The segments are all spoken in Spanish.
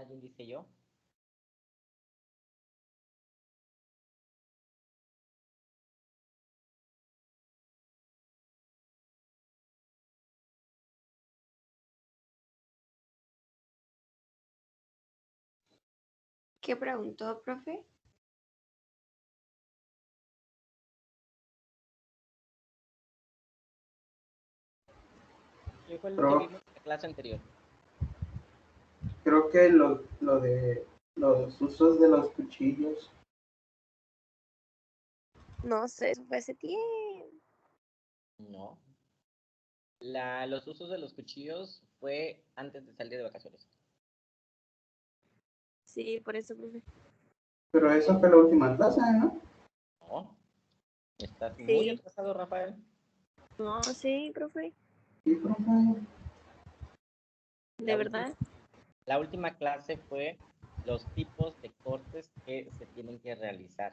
¿Alguien dice yo? ¿Qué preguntó, profe? ¿Qué fue lo que Pero vimos en la clase anterior? creo que lo de los usos de los cuchillos. No sé, eso fue hace tiempo. No. Los usos de los cuchillos fue antes de salir de vacaciones. Sí, por eso, profe. Pero eso fue la última clase, ¿no? No. Estás muy Sí. atrasado, Rafael. No, sí, profe. Sí, profe. ¿De verdad? La última clase fue los tipos de cortes que se tienen que realizar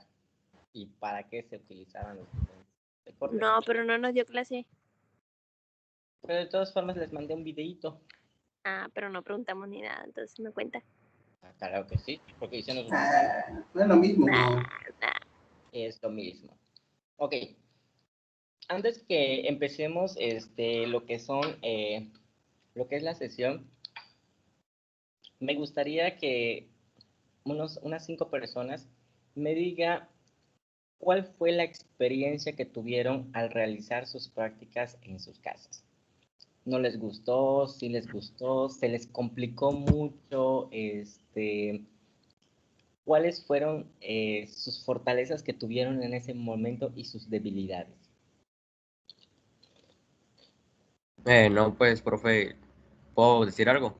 y para qué se utilizaban los diferentes de cortes. No, pero no nos dio clase. Pero de todas formas les mandé un videíto. Ah, pero no preguntamos ni nada, entonces no cuenta. Ah, claro que sí, porque hicieron sus exámenes. Ah, no es lo mismo. Nah, nah. Es lo mismo. Ok, antes que empecemos lo que son, lo que es la sesión, me gustaría que unas 5 personas me diga cuál fue la experiencia que tuvieron al realizar sus prácticas en sus casas. ¿No les gustó? ¿Sí les gustó? ¿Se les complicó mucho? ¿Cuáles fueron sus fortalezas que tuvieron en ese momento y sus debilidades? No, pues, profe, ¿puedo decir algo?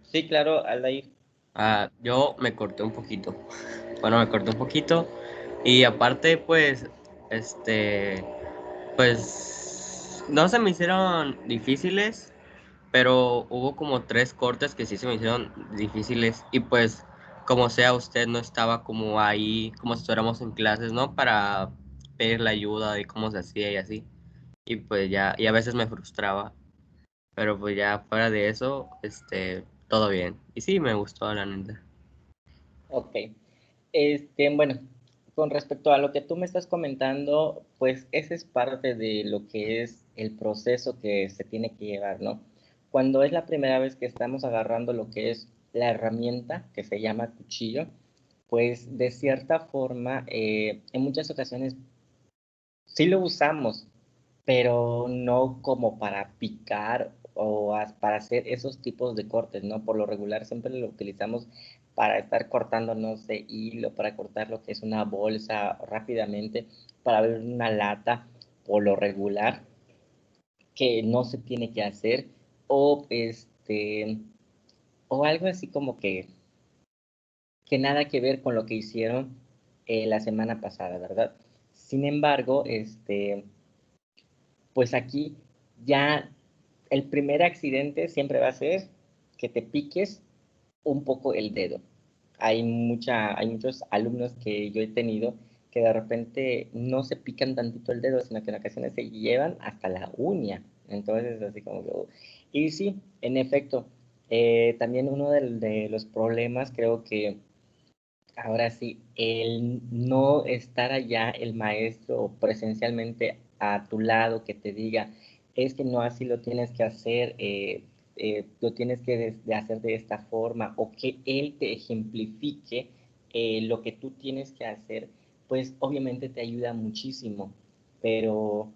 Sí, claro, Aldair. Yo me corté un poquito. Bueno, me corté un poquito. Y aparte, pues, no se me hicieron difíciles, pero hubo como 3 cortes que sí se me hicieron difíciles. Y pues, como sea, usted no estaba como ahí, como si estuviéramos en clases, ¿no? Para pedir la ayuda de cómo se hacía y así. Y pues ya, y a veces me frustraba. Pero pues ya fuera de eso, todo bien. Y sí, me gustó la neta. Ok. Bueno, con respecto a lo que tú me estás comentando, pues ese es parte de lo que es el proceso que se tiene que llevar, ¿no? Cuando es la primera vez que estamos agarrando lo que es la herramienta que se llama cuchillo, pues de cierta forma, en muchas ocasiones sí lo usamos, pero no como para picar o para hacer esos tipos de cortes, ¿no? Por lo regular siempre lo utilizamos para estar cortando, no sé, hilo, para cortar lo que es una bolsa rápidamente, para ver una lata, por lo regular, que no se tiene que hacer, o o algo así como que nada que ver con lo que hicieron la semana pasada, ¿verdad? Sin embargo, pues aquí ya el primer accidente siempre va a ser que te piques un poco el dedo. Hay muchos alumnos que yo he tenido que de repente no se pican tantito el dedo, sino que en ocasiones se llevan hasta la uña. Entonces, así como que... Y sí, en efecto, también uno de los problemas creo que ahora sí, el no estar allá, el maestro presencialmente a tu lado que te diga, es que no así lo tienes que hacer, lo tienes que de hacer de esta forma, o que él te ejemplifique lo que tú tienes que hacer, pues obviamente te ayuda muchísimo, pero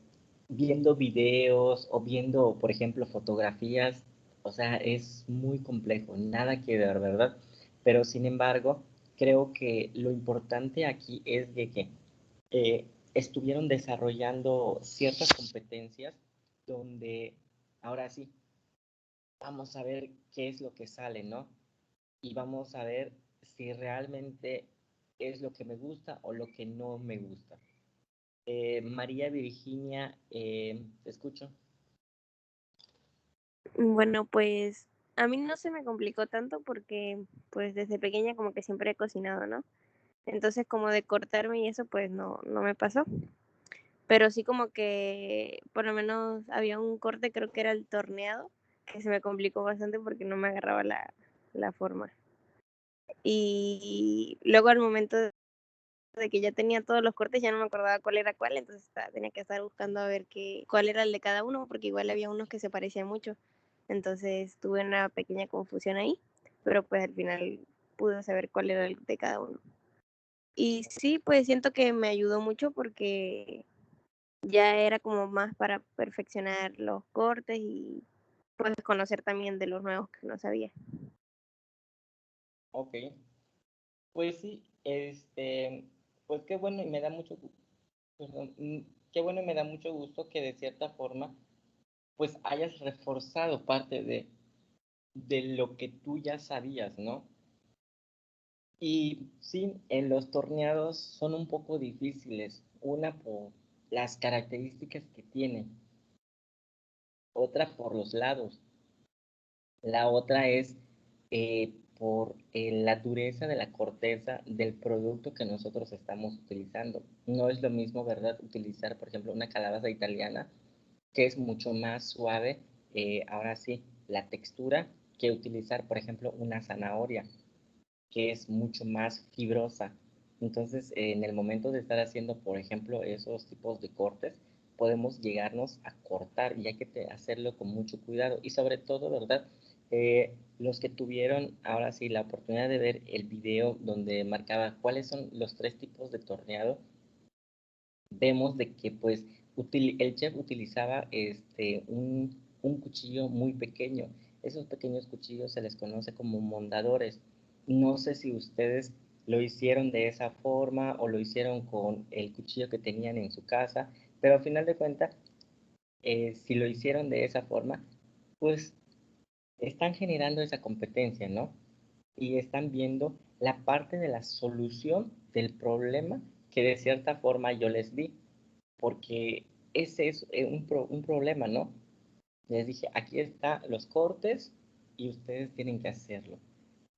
viendo videos o viendo, por ejemplo, fotografías, o sea, es muy complejo, nada que ver, ¿verdad? Pero sin embargo, creo que lo importante aquí es de que eh, estuvieron desarrollando ciertas competencias donde ahora sí, vamos a ver qué es lo que sale, ¿no? Y vamos a ver si realmente es lo que me gusta o lo que no me gusta. María Virginia, te escucho. Bueno, pues a mí no se me complicó tanto porque pues desde pequeña como que siempre he cocinado, ¿no? Entonces como de cortarme y eso pues no me pasó. Pero sí como que por lo menos había un corte, creo que era el torneado, que se me complicó bastante porque no me agarraba la forma. y luego al momento de que ya tenía todos los cortes, ya no me acordaba cuál era cuál, entonces tenía que estar buscando a ver cuál era el de cada uno, porque igual había unos que se parecían mucho. Entonces tuve una pequeña confusión ahí, pero pues al final pude saber cuál era el de cada uno. Y sí, pues siento que me ayudó mucho porque ya era como más para perfeccionar los cortes y pues conocer también de los nuevos que no sabía. Ok, pues sí, pues qué bueno y me da mucho, perdón, qué bueno y me da mucho gusto que de cierta forma, pues hayas reforzado parte de lo que tú ya sabías, ¿no? Y sí, en los torneados son un poco difíciles, una por las características que tienen, otra por los lados, la otra es por la dureza de la corteza del producto que nosotros estamos utilizando. No es lo mismo, ¿verdad?, utilizar, por ejemplo, una calabaza italiana, que es mucho más suave, ahora sí, la textura, que utilizar, por ejemplo, una zanahoria, que es mucho más fibrosa. Entonces, en el momento de estar haciendo, por ejemplo, esos tipos de cortes, podemos llegarnos a cortar y hay que hacerlo con mucho cuidado. Y sobre todo, ¿verdad? Los que tuvieron ahora sí la oportunidad de ver el video donde marcaba cuáles son los 3 tipos de torneado, vemos de que pues el chef utilizaba un cuchillo muy pequeño. Esos pequeños cuchillos se les conoce como mondadores. No sé si ustedes lo hicieron de esa forma o lo hicieron con el cuchillo que tenían en su casa, pero al final de cuentas, si lo hicieron de esa forma, pues están generando esa competencia, ¿no? Y están viendo la parte de la solución del problema que de cierta forma yo les di, porque ese es un problema, ¿no? Les dije, aquí están los cortes y ustedes tienen que hacerlo.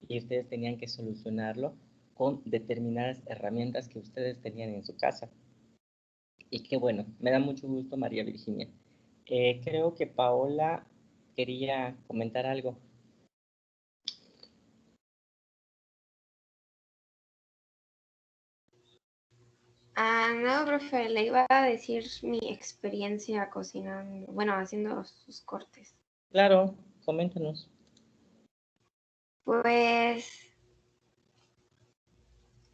Y ustedes tenían que solucionarlo con determinadas herramientas que ustedes tenían en su casa. Y qué bueno, me da mucho gusto, María Virginia. Creo que Paola quería comentar algo. No, profe, le iba a decir mi experiencia cocinando, bueno, haciendo sus cortes. Claro, coméntanos. Pues,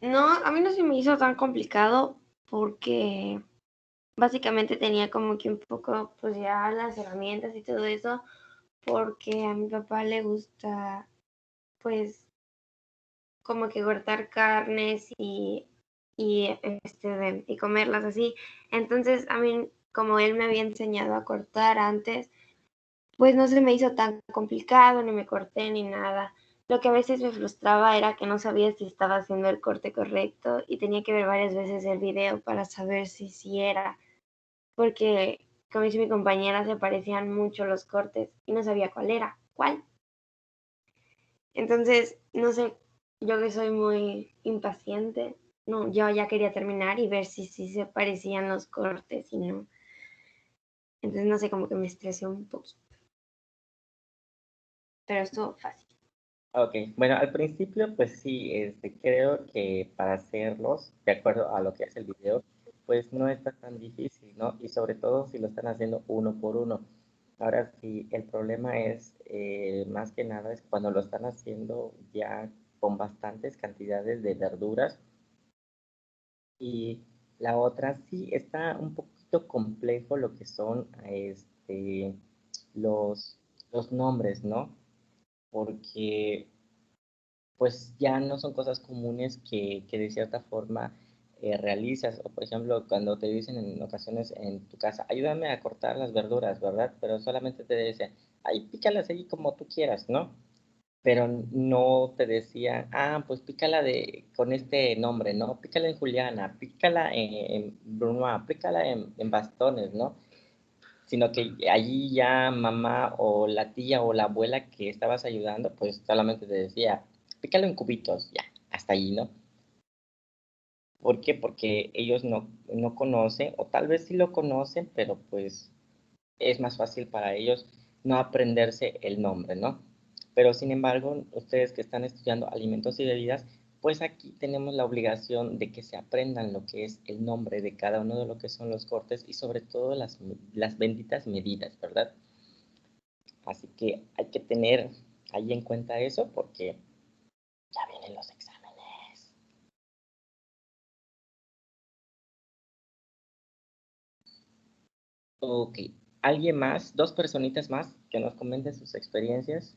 no, a mí no se me hizo tan complicado porque básicamente tenía como que un poco, pues ya las herramientas y todo eso, porque a mi papá le gusta, pues, como que cortar carnes y comerlas así. Entonces, a mí, como él me había enseñado a cortar antes, pues no se me hizo tan complicado, ni me corté ni nada. Lo que a veces me frustraba era que no sabía si estaba haciendo el corte correcto y tenía que ver varias veces el video para saber si era, porque como dice mi compañera, se parecían mucho los cortes y no sabía cuál era, cuál. Entonces, no sé, yo que soy muy impaciente, no, yo ya quería terminar y ver si se parecían los cortes y no. Entonces, no sé, como que me estresé un poquito. Pero estuvo fácil. Ok, bueno, al principio, pues sí, creo que para hacerlos, de acuerdo a lo que hace el video, pues no está tan difícil, ¿no? Y sobre todo si lo están haciendo uno por uno. Ahora sí, el problema es, más que nada, es cuando lo están haciendo ya con bastantes cantidades de verduras. Y la otra sí está un poquito complejo lo que son los, los nombres, ¿no? Porque pues ya no son cosas comunes que de cierta forma realizas. O por ejemplo, cuando te dicen en ocasiones en tu casa, ayúdame a cortar las verduras, ¿verdad? Pero solamente te dicen, ay, pícalas ahí como tú quieras, ¿no? Pero no te decían, pues pícala con este nombre, ¿no? Pícala en Juliana, pícala en Brunoise, pícala en bastones, ¿no? Sino que allí ya mamá o la tía o la abuela que estabas ayudando, pues solamente te decía, pícalo en cubitos, ya, hasta allí, ¿no? ¿Por qué? Porque ellos no conocen, o tal vez sí lo conocen, pero pues es más fácil para ellos no aprenderse el nombre, ¿no? Pero sin embargo, ustedes que están estudiando alimentos y bebidas, pues aquí tenemos la obligación de que se aprendan lo que es el nombre de cada uno de lo que son los cortes y sobre todo las benditas medidas, ¿verdad? Así que hay que tener ahí en cuenta eso porque ya vienen los exámenes. Ok, ¿alguien más? Dos personitas más que nos comenten sus experiencias.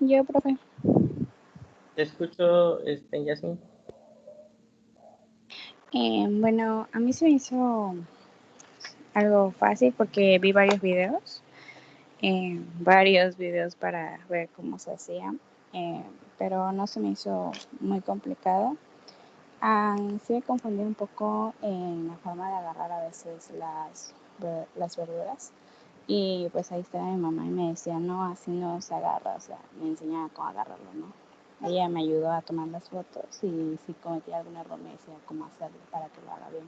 Yo, profe. Te escucho, Yasmin. Bueno, a mí se me hizo algo fácil porque vi varios videos para ver cómo se hacía, pero no se me hizo muy complicado. Sí me confundí un poco en la forma de agarrar a veces las verduras. Y pues ahí estaba mi mamá y me decía, no, así no se agarra, o sea, me enseñaba cómo agarrarlo, ¿no? Ella me ayudó a tomar las fotos y si cometía algún error me decía cómo hacerlo para que lo haga bien.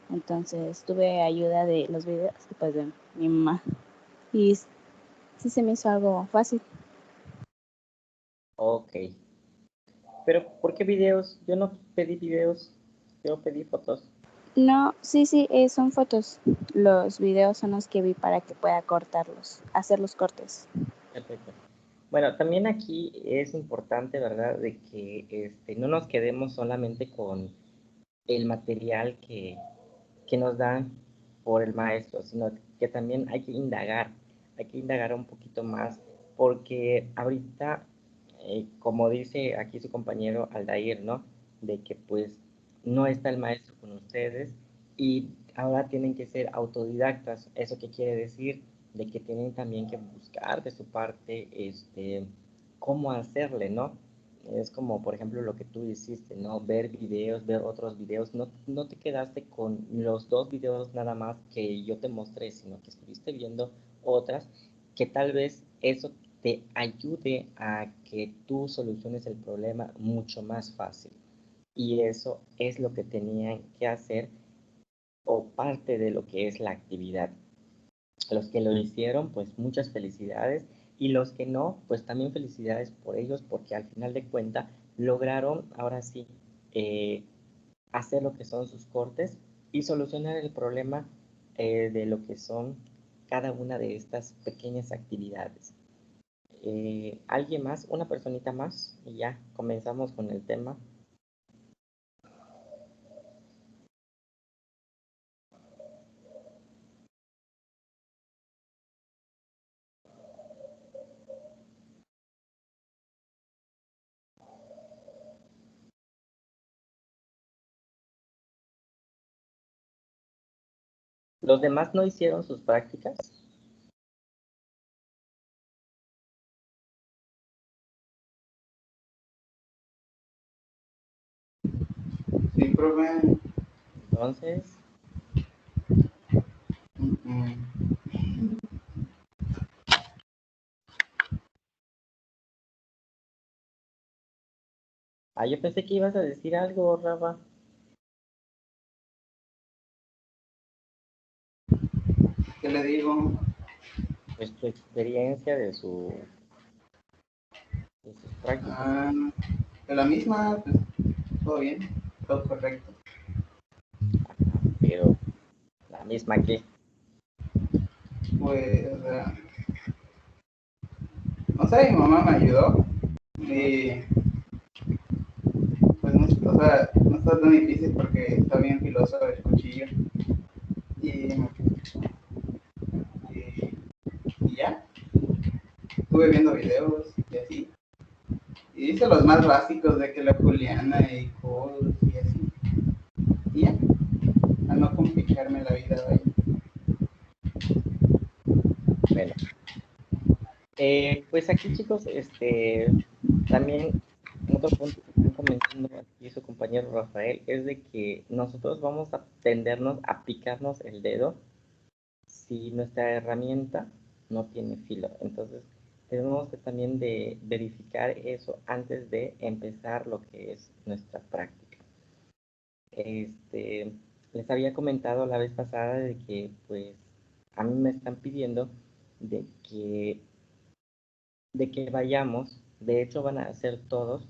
Entonces tuve ayuda de los videos y pues de mi mamá. Y sí se me hizo algo fácil. Ok. Pero, ¿por qué videos? Yo no pedí videos, yo pedí fotos. No, sí, son fotos. Los videos son los que vi para que pueda cortarlos, hacer los cortes. Perfecto. Bueno, también aquí es importante, ¿verdad?, de que no nos quedemos solamente con el material que nos dan por el maestro, sino que también hay que indagar un poquito más, porque ahorita, como dice aquí su compañero Aldair, ¿no?, de que pues no está el maestro con ustedes y ahora tienen que ser autodidactas. ¿Eso qué quiere decir? De que tienen también que buscar de su parte, cómo hacerle, ¿no? Es como, por ejemplo, lo que tú hiciste, ¿no? Ver videos, ver otros videos. No te quedaste con los dos videos nada más que yo te mostré, sino que estuviste viendo otras que tal vez eso te ayude a que tú soluciones el problema mucho más fácil. Y eso es lo que tenían que hacer o parte de lo que es la actividad. Los que lo hicieron, pues muchas felicidades. Y los que no, pues también felicidades por ellos, porque al final de cuentas lograron ahora sí hacer lo que son sus cortes y solucionar el problema de lo que son cada una de estas pequeñas actividades. ¿Alguien más? ¿Una personita más? Y ya comenzamos con el tema. ¿Los demás no hicieron sus prácticas? Sí, profe. Entonces, yo pensé que ibas a decir algo, Rafa. ¿Qué le digo? Pues tu experiencia de sus prácticas. Ah, de la misma, pues, todo bien, todo correcto. Pero la misma que. Pues, no sé, mi mamá me ayudó y pues no, o sea, no está tan difícil porque está bien filoso el cuchillo y, y ya, estuve viendo videos y así. Y hice los más básicos de que la juliana y codos y así. Y ya, a no complicarme la vida de ahí. Bueno, pues aquí chicos, también otro punto comentando aquí su compañero Rafael es de que nosotros vamos a tendernos a picarnos el dedo si nuestra herramienta no tiene filo. Entonces, tenemos que también de verificar eso antes de empezar lo que es nuestra práctica. Les había comentado la vez pasada de que, pues, a mí me están pidiendo de que vayamos. De hecho, van a ser todos.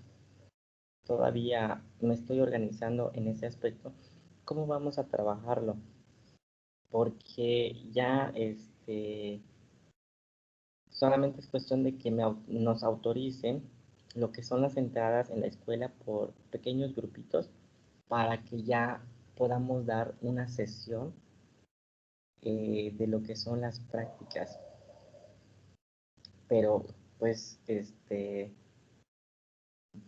Todavía me estoy organizando en ese aspecto. ¿Cómo vamos a trabajarlo? Porque ya solamente es cuestión de que nos autoricen lo que son las entradas en la escuela por pequeños grupitos para que ya podamos dar una sesión de lo que son las prácticas. Pero pues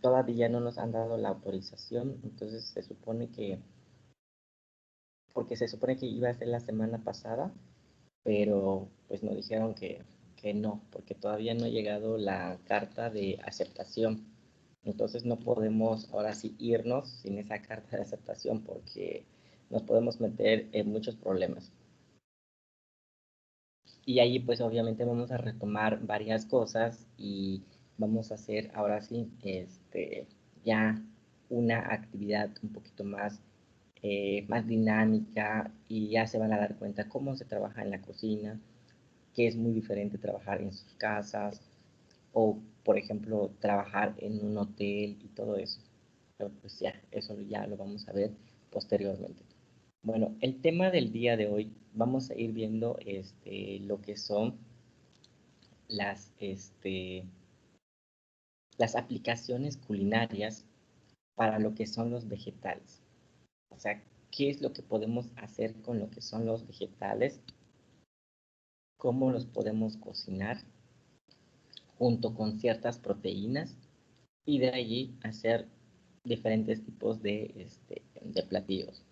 todavía no nos han dado la autorización, entonces se supone que, porque se supone que iba a ser la semana pasada, pero pues nos dijeron que no, porque todavía no ha llegado la carta de aceptación. Entonces no podemos ahora sí irnos sin esa carta de aceptación porque nos podemos meter en muchos problemas. Y ahí pues obviamente vamos a retomar varias cosas y vamos a hacer ahora sí ya una actividad un poquito más dinámica y ya se van a dar cuenta cómo se trabaja en la cocina, que es muy diferente trabajar en sus casas o, por ejemplo, trabajar en un hotel y todo eso. Pero pues ya, eso ya lo vamos a ver posteriormente. Bueno, el tema del día de hoy, vamos a ir viendo lo que son las, las aplicaciones culinarias para lo que son los vegetales. O sea, qué es lo que podemos hacer con lo que son los vegetales, cómo los podemos cocinar junto con ciertas proteínas y de allí hacer diferentes tipos de platillos.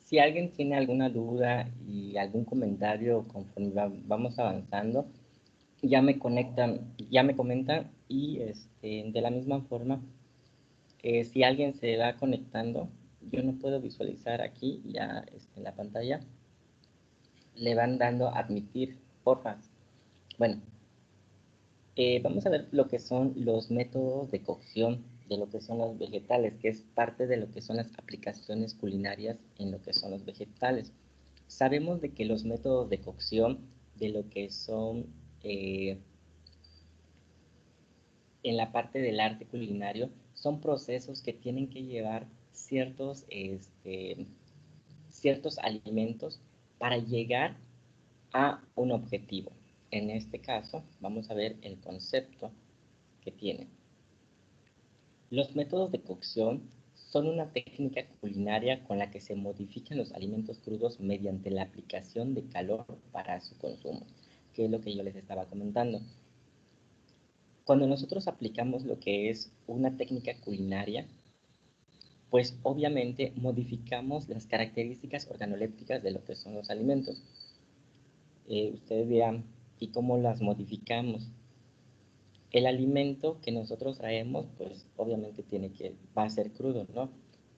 Si alguien tiene alguna duda y algún comentario conforme vamos avanzando, ya me comentan y de la misma forma, si alguien se va conectando, yo no puedo visualizar aquí ya en la pantalla, le van dando admitir, porfa. Bueno, vamos a ver lo que son los métodos de cocción de lo que son los vegetales, que es parte de lo que son las aplicaciones culinarias en lo que son los vegetales. Sabemos de que los métodos de cocción de lo que son en la parte del arte culinario son procesos que tienen que llevar ciertos alimentos para llegar a un objetivo. En este caso, vamos a ver el concepto que tiene. Los métodos de cocción son una técnica culinaria con la que se modifican los alimentos crudos mediante la aplicación de calor para su consumo, que es lo que yo les estaba comentando. Cuando nosotros aplicamos lo que es una técnica culinaria, pues obviamente modificamos las características organolépticas de lo que son los alimentos. Ustedes dirán, ¿y cómo las modificamos? El alimento que nosotros traemos, pues obviamente va a ser crudo, ¿no?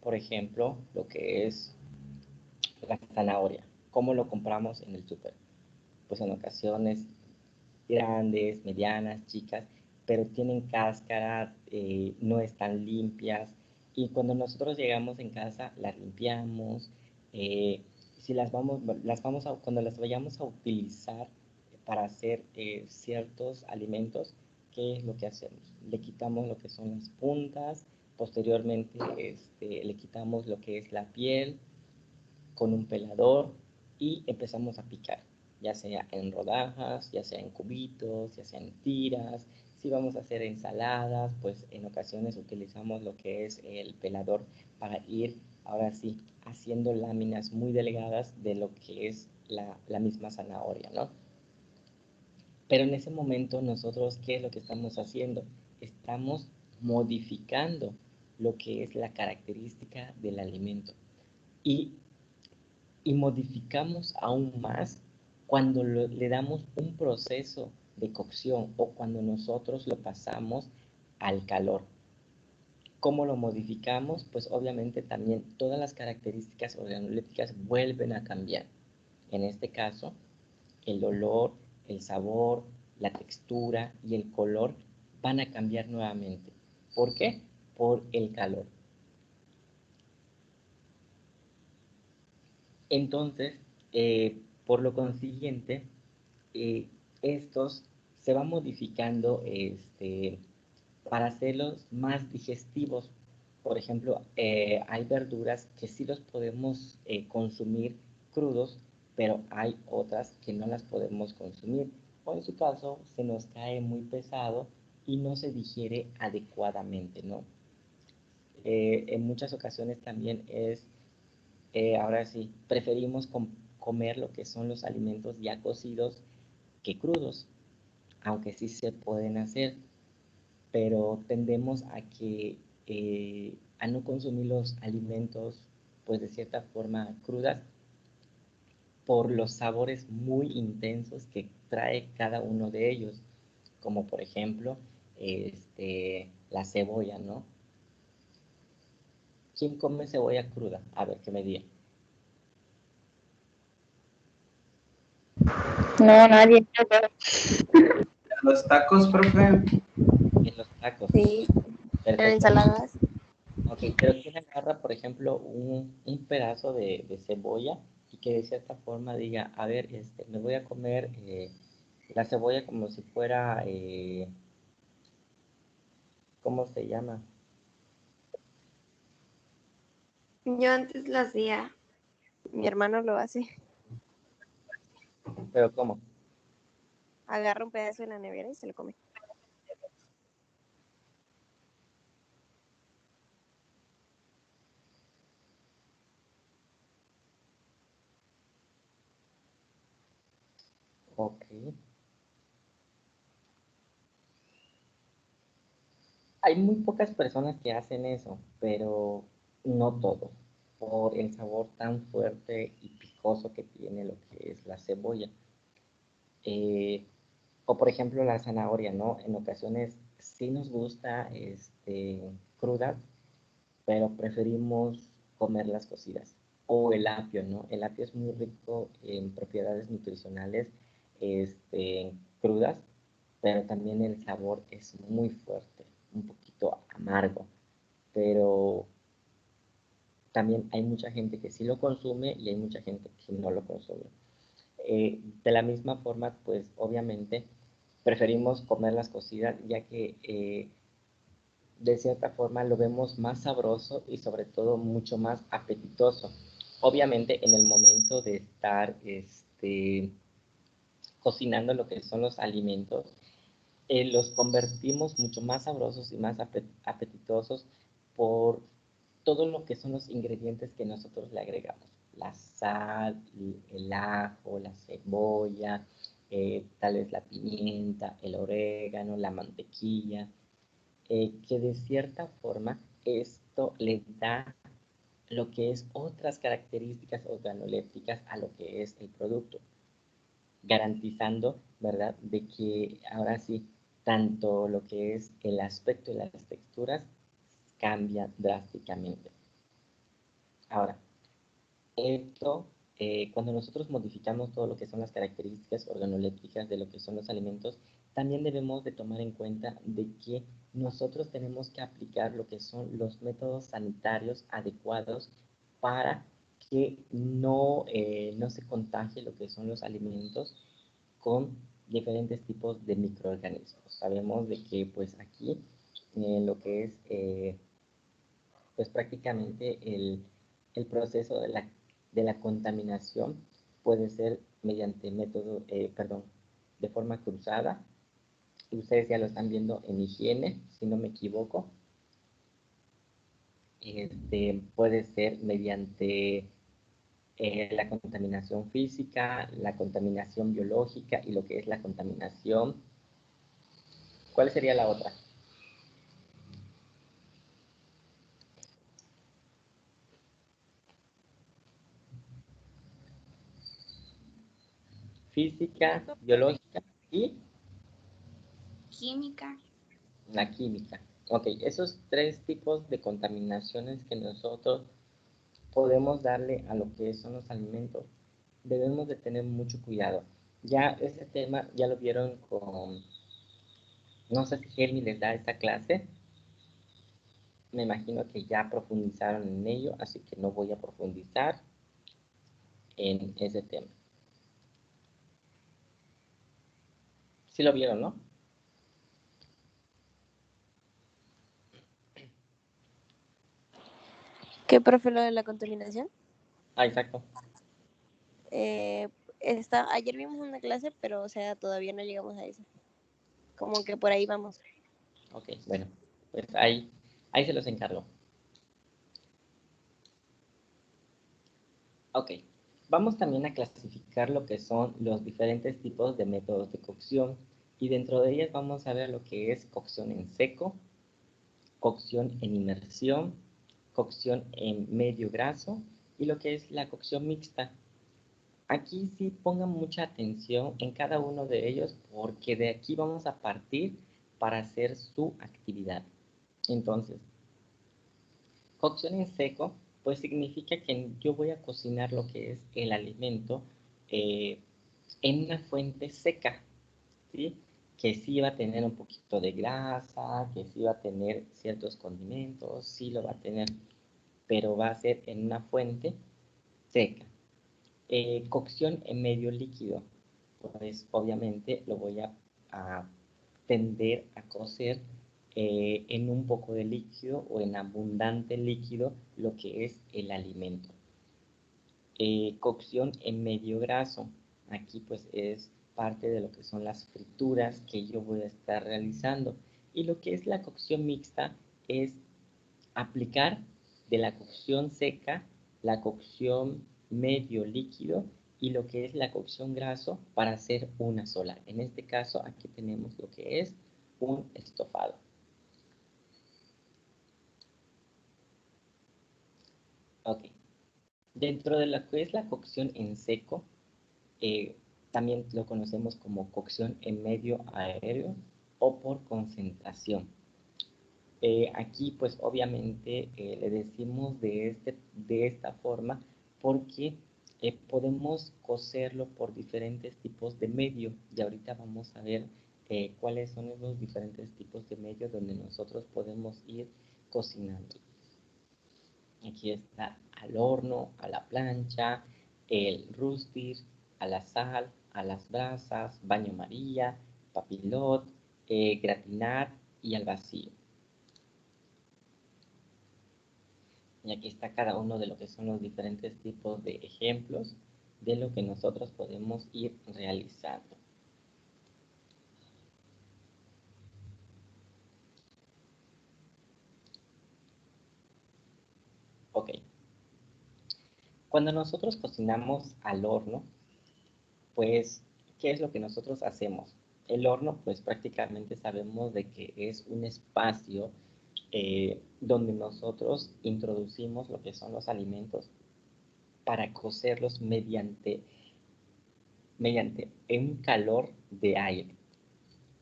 Por ejemplo, lo que es la zanahoria. ¿Cómo lo compramos en el súper? Pues en ocasiones grandes, medianas, chicas, pero tienen cáscara, no están limpias. Y cuando nosotros llegamos en casa, las limpiamos. Si cuando las vayamos a utilizar para hacer ciertos alimentos, ¿qué es lo que hacemos? Le quitamos lo que son las puntas, posteriormente le quitamos lo que es la piel con un pelador y empezamos a picar, ya sea en rodajas, ya sea en cubitos, ya sea en tiras. Si vamos a hacer ensaladas, pues en ocasiones utilizamos lo que es el pelador para ir, ahora sí, haciendo láminas muy delgadas de lo que es la misma zanahoria, ¿no? Pero en ese momento nosotros, ¿qué es lo que estamos haciendo? Estamos modificando lo que es la característica del alimento. Y modificamos aún más cuando le damos un proceso de cocción o cuando nosotros lo pasamos al calor. ¿Cómo lo modificamos? Pues obviamente también todas las características organolépticas vuelven a cambiar. En este caso, el olor, el sabor, la textura y el color van a cambiar nuevamente. ¿Por qué? Por el calor. Entonces, por lo consiguiente, estos se van modificando para hacerlos más digestivos. Por ejemplo, hay verduras que sí los podemos consumir crudos, pero hay otras que no las podemos consumir. O en su caso, se nos cae muy pesado y no se digiere adecuadamente, ¿no? En muchas ocasiones también ahora sí, preferimos comer lo que son los alimentos ya cocidos que crudos, aunque sí se pueden hacer, pero tendemos a no consumir los alimentos, pues de cierta forma crudas, por los sabores muy intensos que trae cada uno de ellos, como por ejemplo, la cebolla, ¿no? ¿Quién come cebolla cruda? A ver, que me diga. No, nadie. Los tacos, profe. En los tacos. Sí, en Perfecto. ensaladas. Ok, pero ¿quién agarra, por ejemplo, un pedazo de cebolla y que de cierta forma diga, a ver, me voy a comer la cebolla como si fuera, ¿cómo se llama? Yo antes lo hacía. Mi hermano lo hace. Pero ¿cómo? Agarra un pedazo de la nevera y se lo come. Ok. Hay muy pocas personas que hacen eso, pero no todos, por el sabor tan fuerte y picoso que tiene lo que es la cebolla. Eh, o por ejemplo la zanahoria, ¿no? En ocasiones sí nos gusta cruda, pero preferimos comerlas cocidas. O el apio, ¿no? El apio es muy rico en propiedades nutricionales crudas, pero también el sabor es muy fuerte, un poquito amargo. Pero también hay mucha gente que sí lo consume y hay mucha gente que no lo consume. De la misma forma, pues obviamente preferimos comerlas cocidas, ya que de cierta forma lo vemos más sabroso y sobre todo mucho más apetitoso. Obviamente en el momento de estar cocinando lo que son los alimentos, los convertimos mucho más sabrosos y más apetitosos por todo lo que son los ingredientes que nosotros le agregamos. La sal, el ajo, la cebolla, tal vez la pimienta, el orégano, la mantequilla, que de cierta forma esto le da lo que es otras características organolépticas a lo que es el producto, garantizando, ¿verdad?, de que ahora sí, tanto lo que es el aspecto y las texturas cambian drásticamente. Ahora, esto, cuando nosotros modificamos todo lo que son las características organolépticas de lo que son los alimentos, también debemos de tomar en cuenta de que nosotros tenemos que aplicar lo que son los métodos sanitarios adecuados para que no se contagie lo que son los alimentos con diferentes tipos de microorganismos. Sabemos de que pues aquí lo que es pues prácticamente el proceso de la contaminación puede ser mediante método, de forma cruzada. Ustedes ya lo están viendo en higiene, si no me equivoco. Puede ser mediante la contaminación física, la contaminación biológica y lo que es la contaminación. ¿Cuál sería la otra? Física, biológica y Química. la química. Ok, esos tres tipos de contaminaciones que nosotros podemos darle a lo que son los alimentos, debemos de tener mucho cuidado. Ya ese tema ya lo vieron con, no sé si Helmi les da esta clase, me imagino que ya profundizaron en ello, así que no voy a profundizar en ese tema. Sí lo vieron, ¿no? ¿Qué, profe, lo de la contaminación? Ah, exacto. Ayer vimos una clase, pero o sea, todavía no llegamos a eso. Como que por ahí vamos. Ok, bueno, pues ahí se los encargo. Ok, vamos también a clasificar lo que son los diferentes tipos de métodos de cocción y dentro de ellas vamos a ver lo que es cocción en seco, cocción en inmersión, cocción en medio graso y lo que es la cocción mixta. Aquí sí pongan mucha atención en cada uno de ellos porque de aquí vamos a partir para hacer su actividad. Entonces, cocción en seco, pues significa que yo voy a cocinar lo que es el alimento eh, en una fuente seca, ¿sí? Que sí va a tener un poquito de grasa, que sí va a tener ciertos condimentos, sí lo va a tener, pero va a ser en una fuente seca. Cocción en medio líquido, pues obviamente lo voy a tender a cocer en un poco de líquido o en abundante líquido lo que es el alimento. Cocción en medio graso, aquí pues es parte de lo que son las frituras que yo voy a estar realizando. Y lo que es la cocción mixta es aplicar de la cocción seca, la cocción medio líquido y lo que es la cocción graso para hacer una sola. En este caso aquí tenemos lo que es un estofado. Ok. Dentro de lo que es la cocción en seco, también lo conocemos como cocción en medio aéreo o por concentración. Aquí pues obviamente le decimos de esta forma porque podemos cocerlo por diferentes tipos de medio y ahorita vamos a ver cuáles son los diferentes tipos de medio donde nosotros podemos ir cocinando. Aquí está al horno, a la plancha, el rustir, a la sal, a las brasas, baño María, papilot, gratinar y al vacío. Y aquí está cada uno de lo que son los diferentes tipos de ejemplos de lo que nosotros podemos ir realizando. Ok. Cuando nosotros cocinamos al horno, pues, ¿qué es lo que nosotros hacemos? El horno, pues prácticamente sabemos de que es un espacio donde nosotros introducimos lo que son los alimentos para cocerlos mediante un calor de aire.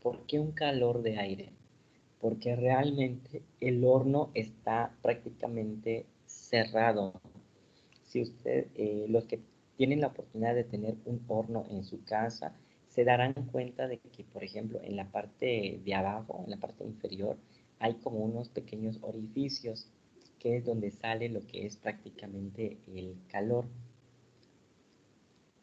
¿Por qué un calor de aire? Porque realmente el horno está prácticamente cerrado. Si usted, los que tienen la oportunidad de tener un horno en su casa, se darán cuenta de que, por ejemplo, en la parte de abajo, en la parte inferior, hay como unos pequeños orificios, que es donde sale lo que es prácticamente el calor.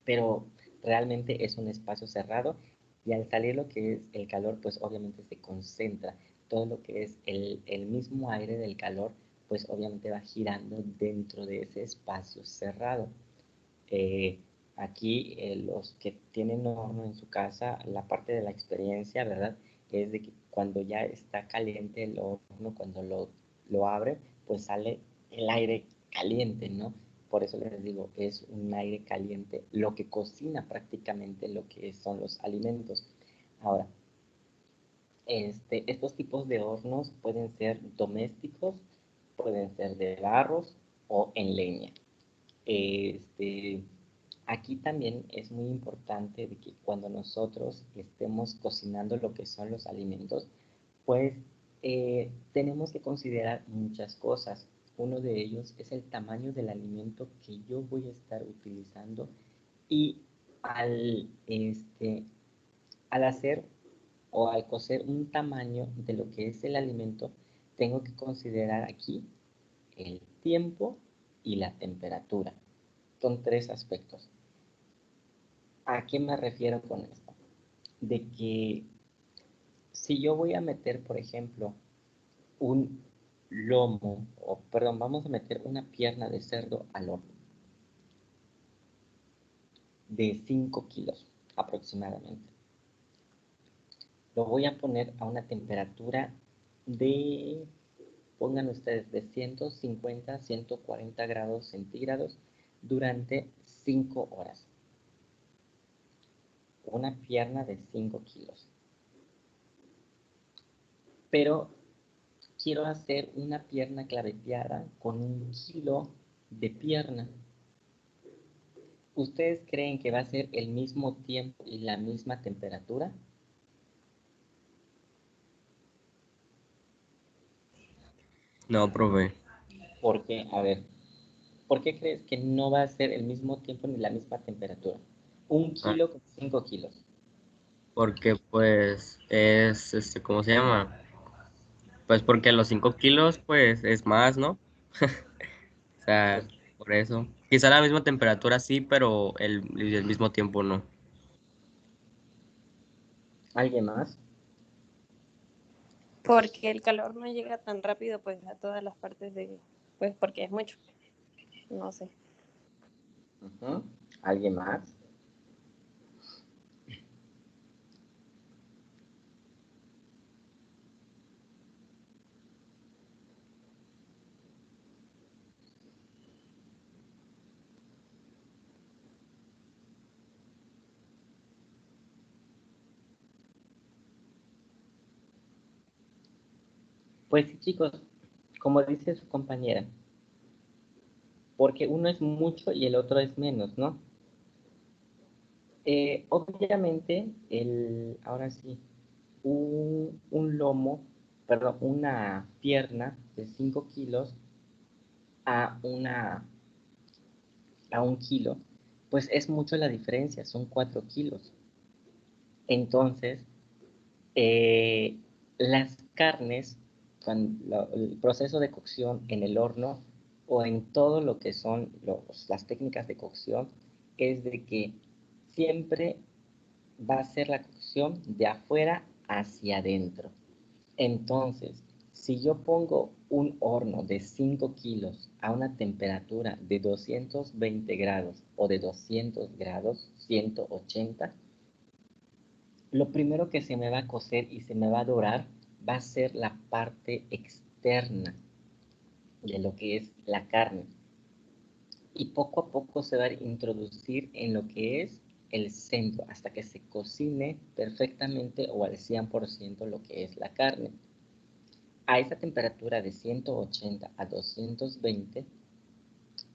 Pero realmente es un espacio cerrado y al salir lo que es el calor, pues obviamente se concentra. Todo lo que es el mismo aire del calor, pues obviamente va girando dentro de ese espacio cerrado. Aquí los que tienen horno en su casa, la parte de la experiencia, ¿verdad? Es de que cuando ya está caliente el horno, cuando lo abre, pues sale el aire caliente, ¿no? Por eso les digo, es un aire caliente, lo que cocina prácticamente lo que son los alimentos. Ahora, estos tipos de hornos pueden ser domésticos, pueden ser de barros o en leña. Aquí también es muy importante de que cuando nosotros estemos cocinando lo que son los alimentos, pues tenemos que considerar muchas cosas. Uno de ellos es el tamaño del alimento que yo voy a estar utilizando y al hacer o al cocer un tamaño de lo que es el alimento, tengo que considerar aquí el tiempo y la temperatura. Son tres aspectos. ¿A qué me refiero con esto? De que si yo voy a meter, por ejemplo, un lomo, o perdón, vamos a meter una pierna de cerdo al horno de 5 kilos aproximadamente. Lo voy a poner a una temperatura de, pongan ustedes, de 150 a 140 grados centígrados durante 5 horas. Una pierna de 5 kilos. Pero quiero hacer una pierna claveteada con 1 kilo de pierna. ¿Ustedes creen que va a ser el mismo tiempo y la misma temperatura? No, profe. Porque, a ver, ¿por qué crees que no va a ser el mismo tiempo ni la misma temperatura? 1 Ah, kilo con 5 kilos. porque pues es, ¿cómo se llama? Pues porque los 5 kilos pues es más, ¿no? O sea, Pues, por eso. Quizá la misma temperatura sí, pero el mismo tiempo no. ¿alguien más? Porque el calor no llega tan rápido pues a todas las partes de, pues porque es mucho, no sé. ¿Alguien más? Pues sí, chicos, como dice su compañera, porque uno es mucho y el otro es menos, ¿no? Obviamente, ahora sí, un lomo, perdón, una pierna de 5 kilos a, a 1 kilo, pues es mucho la diferencia, son 4 kilos. Entonces, eh, las carnes, el proceso de cocción en el horno o en todo lo que son las técnicas de cocción, es de que siempre va a ser la cocción de afuera hacia adentro. Entonces, si yo pongo un horno de 5 kilos a una temperatura de 220 grados o de 200 grados, 180, lo primero que se me va a cocer y se me va a dorar va a ser la parte externa de lo que es la carne. Y poco a poco se va a introducir en lo que es el centro hasta que se cocine perfectamente o al 100% lo que es la carne. A esa temperatura de 180 a 220,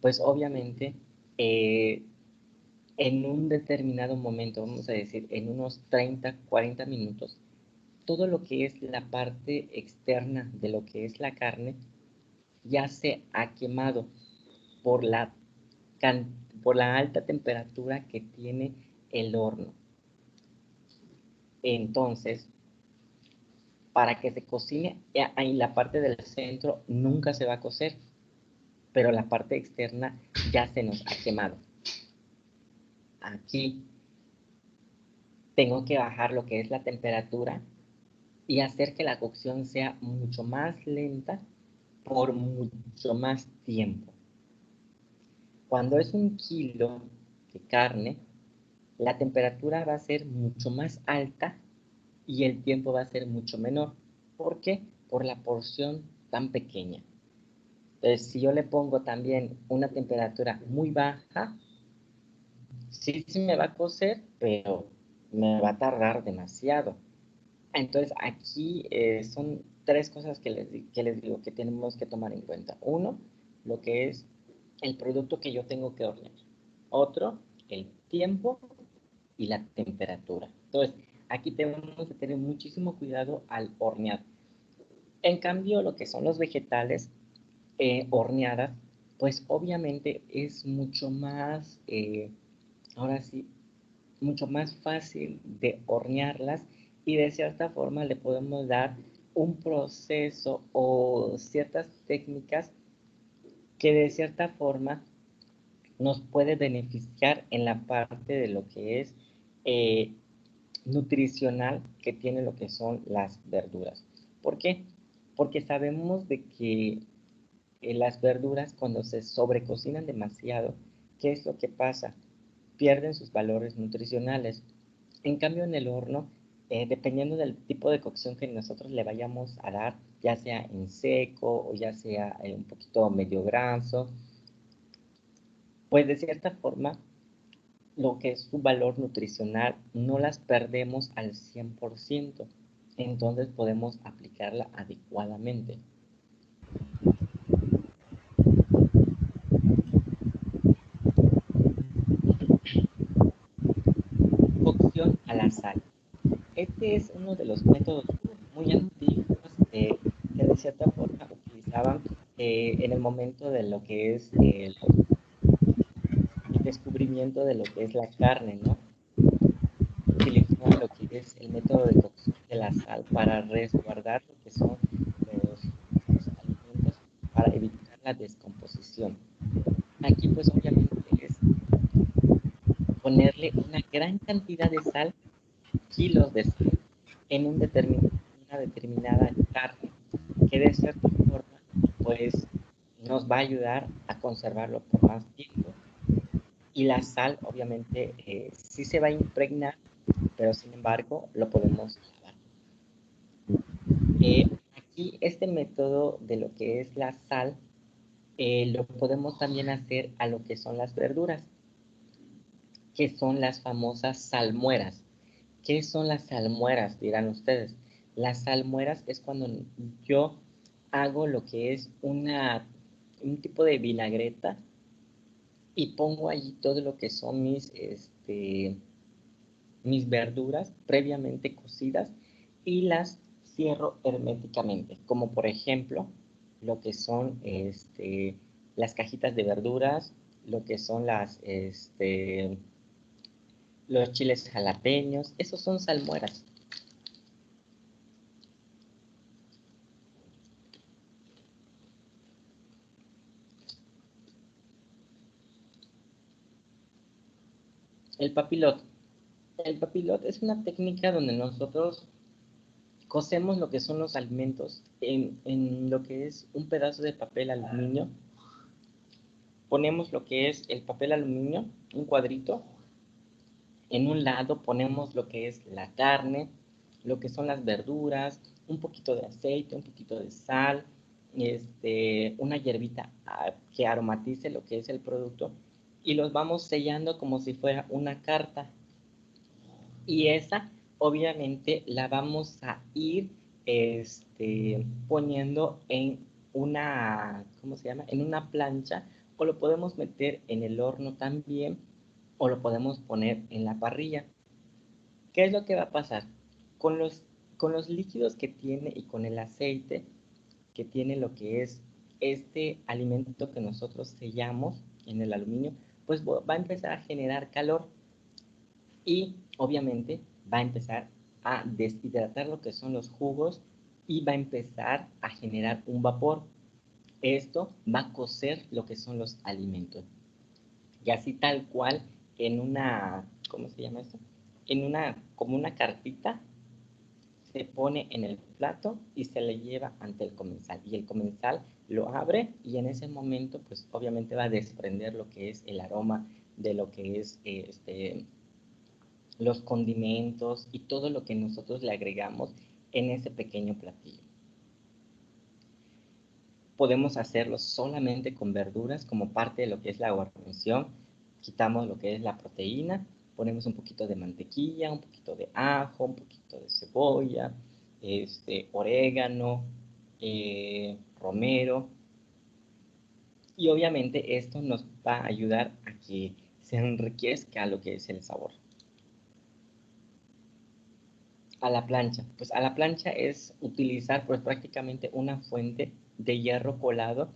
pues obviamente en un determinado momento, vamos a decir en unos 30, 40 minutos, todo lo que es la parte externa de lo que es la carne ya se ha quemado por por la alta temperatura que tiene el horno. Entonces, para que se cocine, ahí la parte del centro nunca se va a cocer, pero la parte externa ya se nos ha quemado. Aquí tengo que bajar lo que es la temperatura y hacer que la cocción sea mucho más lenta por mucho más tiempo. Cuando es 1 kilo, carne, la temperatura va a ser mucho más alta y el tiempo va a ser mucho menor. ¿Por qué? Por la porción tan pequeña. Entonces, si yo le pongo también una temperatura muy baja, sí se me va a cocer, pero me va a tardar demasiado. Entonces, aquí son tres cosas que les digo que tenemos que tomar en cuenta. Uno, lo que es el producto que yo tengo que hornear. Otro, el tiempo y la temperatura. Entonces, aquí tenemos que tener muchísimo cuidado al hornear. En cambio, lo que son los vegetales horneadas, pues obviamente es mucho más, ahora sí, mucho más fácil de hornearlas y de cierta forma le podemos dar un proceso o ciertas técnicas que de cierta forma nos puede beneficiar en la parte de lo que es eh, nutricional que tiene lo que son las verduras. ¿Por qué? Porque sabemos de que las verduras cuando se sobrecocinan demasiado, ¿qué es lo que pasa? Pierden sus valores nutricionales. En cambio, en el horno, dependiendo del tipo de cocción que nosotros le vayamos a dar, ya sea en seco o ya sea un poquito medio graso, pues de cierta forma, lo que es su valor nutricional no las perdemos al 100%. Entonces podemos aplicarla adecuadamente. Cocción a la sal. Este es uno de los métodos muy antiguos que de cierta forma utilizaban en el momento de lo que es el descubrimiento de lo que es la carne, ¿no? Utilizaban lo que es el método de cocción de la sal para resguardar lo que son los alimentos para evitar la descomposición. Aquí pues obviamente es ponerle una gran cantidad de sal, kilos de sal, en una determinada carne, que de cierta forma, pues, nos va a ayudar a conservarlo por más tiempo. Y la sal, obviamente, sí se va a impregnar, pero sin embargo, lo podemos lavar. Aquí, este método de lo que es la sal, lo podemos también hacer a lo que son las verduras, que son las famosas salmueras. ¿Qué son las salmueras? Dirán ustedes. Las salmueras es cuando yo hago lo que es un tipo de vinagreta y pongo allí todo lo que son mis verduras previamente cocidas y las cierro herméticamente, como por ejemplo lo que son las cajitas de verduras, lo que son los chiles jalapeños, esos son salmueras. El papilot. El papilot es una técnica donde nosotros cocemos lo que son los alimentos en lo que es un pedazo de papel aluminio. Ponemos lo que es el papel aluminio, un cuadrito. En un lado ponemos lo que es la carne, lo que son las verduras, un poquito de aceite, un poquito de sal, una hierbita que aromatice lo que es el producto y los vamos sellando como si fuera una carta. Y esa obviamente la vamos a ir poniendo en una, ¿cómo se llama? En una plancha o lo podemos meter en el horno también o lo podemos poner en la parrilla. ¿Qué es lo que va a pasar? Con los líquidos que tiene y con el aceite que tiene lo que es este alimento que nosotros sellamos en el aluminio, pues va a empezar a generar calor y obviamente va a empezar a deshidratar lo que son los jugos y va a empezar a generar un vapor. Esto va a cocer lo que son los alimentos. Y así tal cual en una, ¿cómo se llama esto? Como una cartita, se pone en el plato y se le lleva ante el comensal. Y el comensal lo abre y en ese momento, pues obviamente va a desprender lo que es el aroma de lo que es los condimentos y todo lo que nosotros le agregamos en ese pequeño platillo. Podemos hacerlo solamente con verduras como parte de lo que es la guarnición. Quitamos lo que es la proteína, ponemos un poquito de mantequilla, un poquito de ajo, un poquito de cebolla, orégano, romero. Y obviamente esto nos va a ayudar a que se enriquezca lo que es el sabor. A la plancha. Pues a la plancha es utilizar pues prácticamente una fuente de hierro colado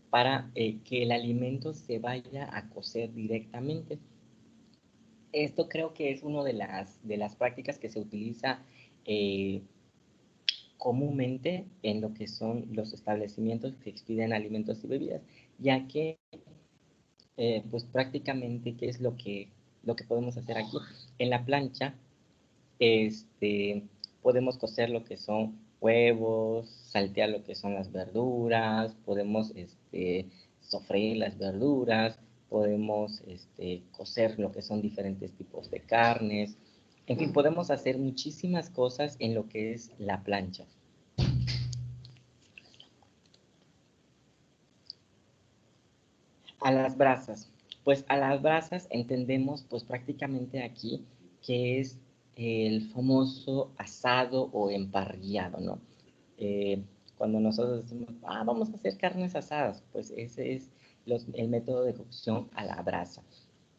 para que el alimento se vaya a cocer directamente. Esto creo que es una de las prácticas que se utiliza comúnmente en lo que son los establecimientos que expiden alimentos y bebidas, ya que pues prácticamente qué es lo que podemos hacer aquí. En la plancha podemos cocer lo que son huevos, saltear lo que son las verduras, podemos sofreír las verduras, podemos cocer lo que son diferentes tipos de carnes. En fin, podemos hacer muchísimas cosas en lo que es la plancha. A las brasas. Pues a las brasas entendemos pues prácticamente aquí que es el famoso asado o emparrillado, ¿no? Cuando nosotros decimos, vamos a hacer carnes asadas, pues ese es el método de cocción a la brasa.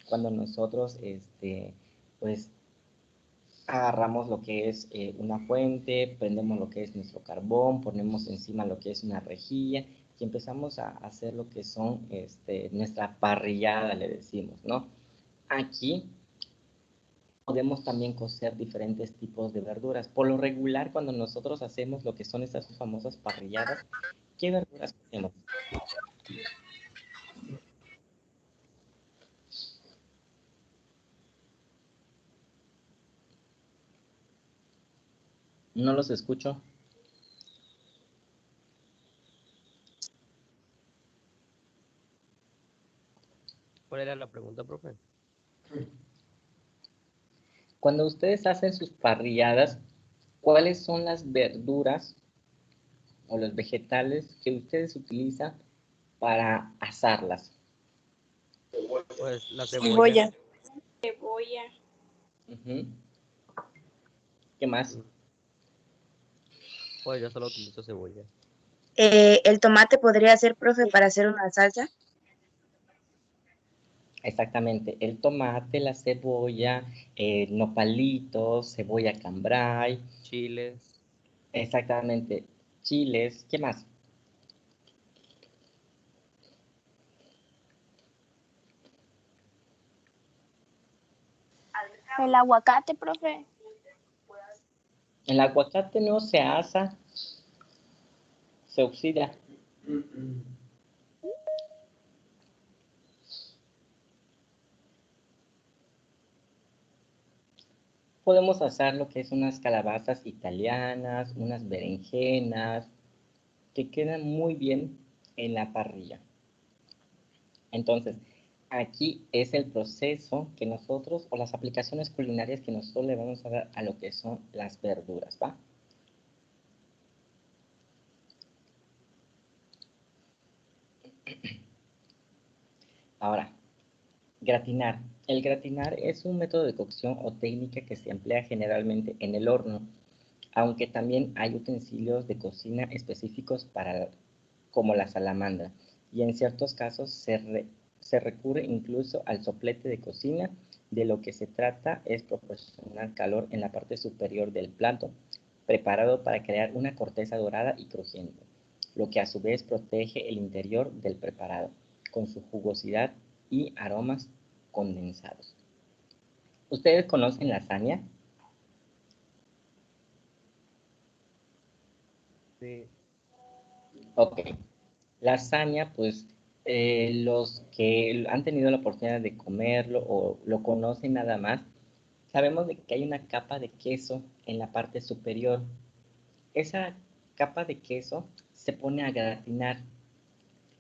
Cuando nosotros, pues, agarramos lo que es una fuente, prendemos lo que es nuestro carbón, ponemos encima lo que es una rejilla y empezamos a hacer lo que son nuestra parrillada, le decimos, ¿no? Aquí podemos también cocer diferentes tipos de verduras. Por lo regular, cuando nosotros hacemos lo que son estas famosas parrilladas, ¿qué verduras cocemos? No los escucho. ¿Cuál era la pregunta, profe? Cuando ustedes hacen sus parrilladas, ¿cuáles son las verduras o los vegetales que ustedes utilizan para asarlas? Pues la Cebolla. cebolla. Cebolla. Uh-huh. ¿Qué más? Pues yo solo utilizo cebolla. ¿El tomate podría ser, profe, para hacer una salsa? Exactamente, el tomate, la cebolla, nopalitos, cebolla cambray. Chiles. Exactamente, chiles, ¿qué más? El aguacate, profe. El aguacate no se asa, se oxida. Podemos hacer lo que es unas calabazas italianas, unas berenjenas, que quedan muy bien en la parrilla. Entonces, aquí es el proceso que nosotros, o las aplicaciones culinarias que nosotros le vamos a dar a lo que son las verduras, ¿va? Ahora, gratinar. El gratinar es un método de cocción o técnica que se emplea generalmente en el horno, aunque también hay utensilios de cocina específicos como la salamandra, y en ciertos casos se recurre incluso al soplete de cocina. De lo que se trata es proporcionar calor en la parte superior del plato, preparado para crear una corteza dorada y crujiente, lo que a su vez protege el interior del preparado, con su jugosidad y aromas condensados. ¿Ustedes conocen lasaña? Sí. Ok. Lasaña, pues los que han tenido la oportunidad de comerlo o lo conocen nada más, sabemos de que hay una capa de queso en la parte superior. Esa capa de queso se pone a gratinar,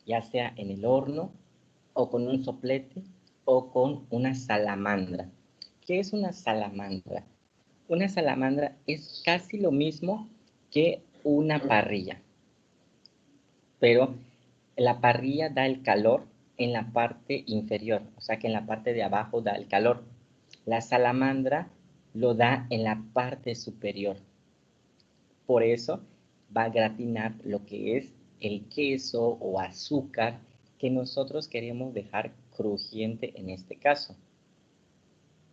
ya sea en el horno o con un soplete o con una salamandra. ¿Qué es una salamandra? Una salamandra es casi lo mismo que una parrilla, pero la parrilla da el calor en la parte inferior, o sea que en la parte de abajo da el calor. La salamandra lo da en la parte superior. Por eso va a gratinar lo que es el queso o azúcar que nosotros queremos dejar crujiente en este caso.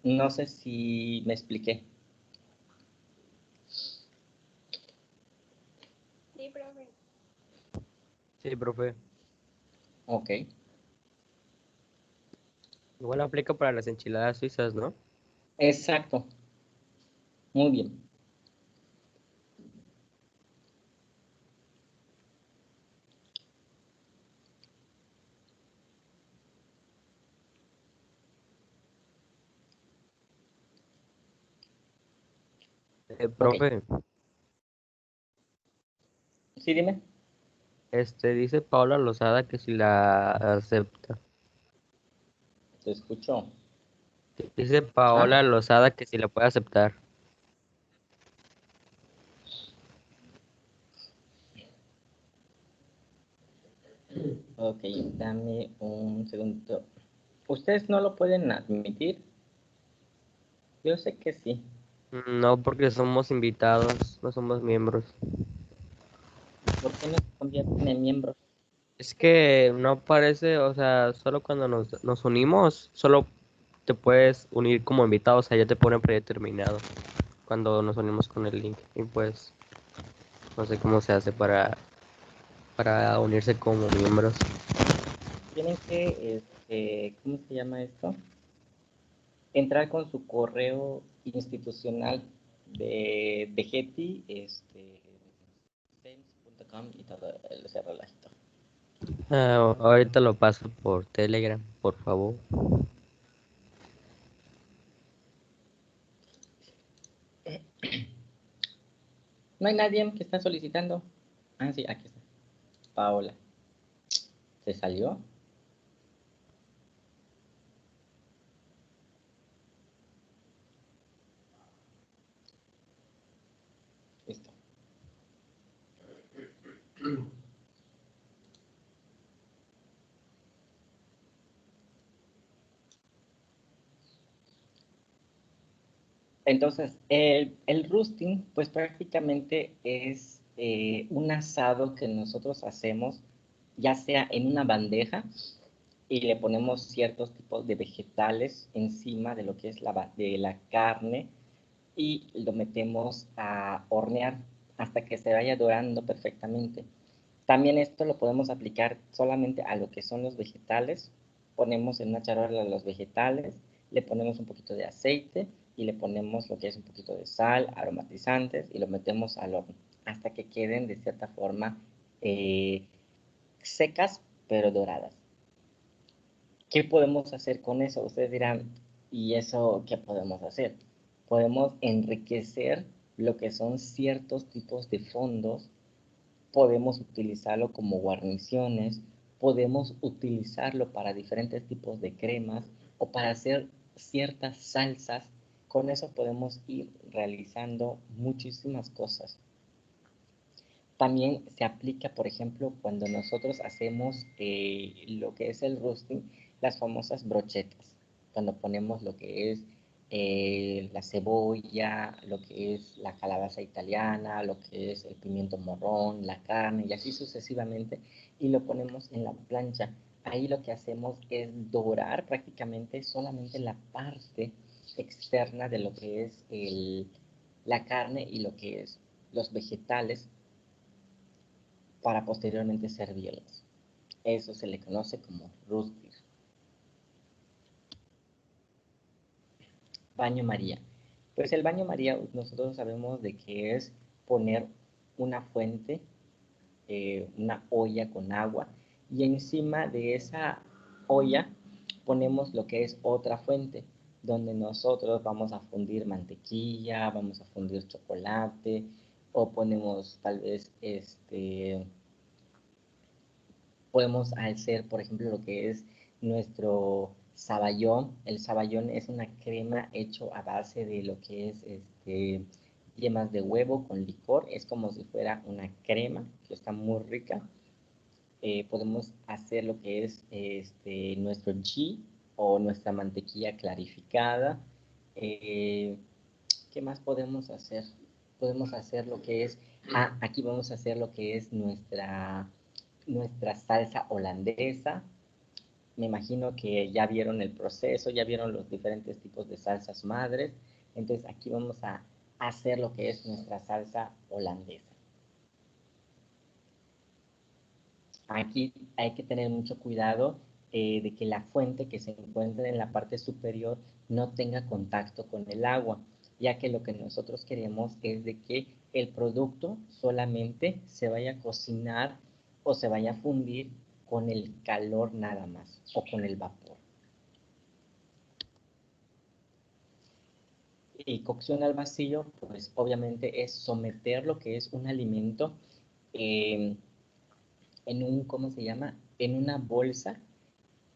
No sé si me expliqué. Sí, profe. Sí, profe. Ok, Igual aplica para las enchiladas suizas, ¿no? exacto. Muy bien. Ok, Profe, sí, dime. dice Paula Lozada que si la acepta. Te escucho. Dice ¿Ah? Paola Lozada que si la puede aceptar. Ok, dame un segundo. ¿Ustedes no lo pueden admitir? Yo sé que sí. No, porque somos invitados, no somos miembros. ¿Por qué no se convierten en miembros? Es que no aparece, o sea, solo cuando nos unimos, solo te puedes unir como invitado, o sea, ya te pone predeterminado cuando nos unimos con el link. Y pues, no sé cómo se hace para unirse como miembros. Tienen que, ¿cómo se llama esto? Entrar con su correo institucional de Getty, sense.com y todo ese relajito. Ahorita lo paso por Telegram, por favor. No hay nadie que está solicitando. Ah, sí, aquí está. Paola. ¿Se salió? Listo. Entonces, el roasting, pues prácticamente es un asado que nosotros hacemos, ya sea en una bandeja y le ponemos ciertos tipos de vegetales encima de lo que es de la carne y lo metemos a hornear hasta que se vaya dorando perfectamente. También esto lo podemos aplicar solamente a lo que son los vegetales. Ponemos en una charola los vegetales, le ponemos un poquito de aceite y le ponemos lo que es un poquito de sal, aromatizantes y lo metemos al horno hasta que queden de cierta forma eh, secas pero doradas. ¿Qué podemos hacer con eso? Ustedes dirán, ¿y eso qué podemos hacer? Podemos enriquecer lo que son ciertos tipos de fondos, podemos utilizarlo como guarniciones, podemos utilizarlo para diferentes tipos de cremas o para hacer ciertas salsas. Con eso podemos ir realizando muchísimas cosas. También se aplica, por ejemplo, cuando nosotros hacemos lo que es el roasting, las famosas brochetas, cuando ponemos lo que es la cebolla, lo que es la calabaza italiana, lo que es el pimiento morrón, la carne y así sucesivamente, y lo ponemos en la plancha. Ahí lo que hacemos es dorar prácticamente solamente la parte externa de lo que es la carne y lo que es los vegetales para posteriormente servirlos. Eso se le conoce como roasting. Baño María. Pues el baño María nosotros sabemos de que es poner una fuente, una olla con agua y encima de esa olla ponemos lo que es otra fuente donde nosotros vamos a fundir mantequilla, vamos a fundir chocolate o ponemos tal vez podemos hacer, por ejemplo, lo que es nuestro saballón. El saballón es una crema hecho a base de lo que es yemas de huevo con licor. Es como si fuera una crema que está muy rica. Podemos hacer lo que es nuestro ghee o nuestra mantequilla clarificada. ¿Qué más podemos hacer? Podemos hacer lo que es, aquí vamos a hacer lo que es nuestra salsa holandesa. Me imagino que ya vieron el proceso, ya vieron los diferentes tipos de salsas madres. Entonces aquí vamos a hacer lo que es nuestra salsa holandesa. Aquí hay que tener mucho cuidado de que la fuente que se encuentre en la parte superior no tenga contacto con el agua, ya que lo que nosotros queremos es de que el producto solamente se vaya a cocinar o se vaya a fundir con el calor nada más o con el vapor. Y cocción al vacío, pues obviamente es someter lo que es un alimento en ¿cómo se llama? En una bolsa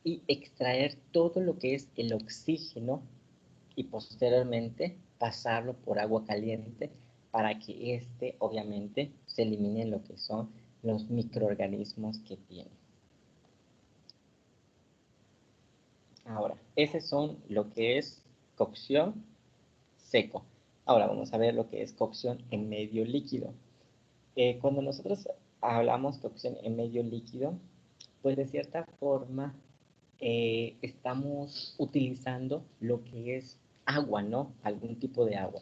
y extraer todo lo que es el oxígeno y posteriormente pasarlo por agua caliente para que obviamente se eliminen lo que son los microorganismos que tiene. Ahora, esos son lo que es cocción seco. Ahora vamos a ver lo que es cocción en medio líquido. Cuando nosotros hablamos cocción en medio líquido, pues de cierta forma estamos utilizando lo que es agua, ¿no? Algún tipo de agua,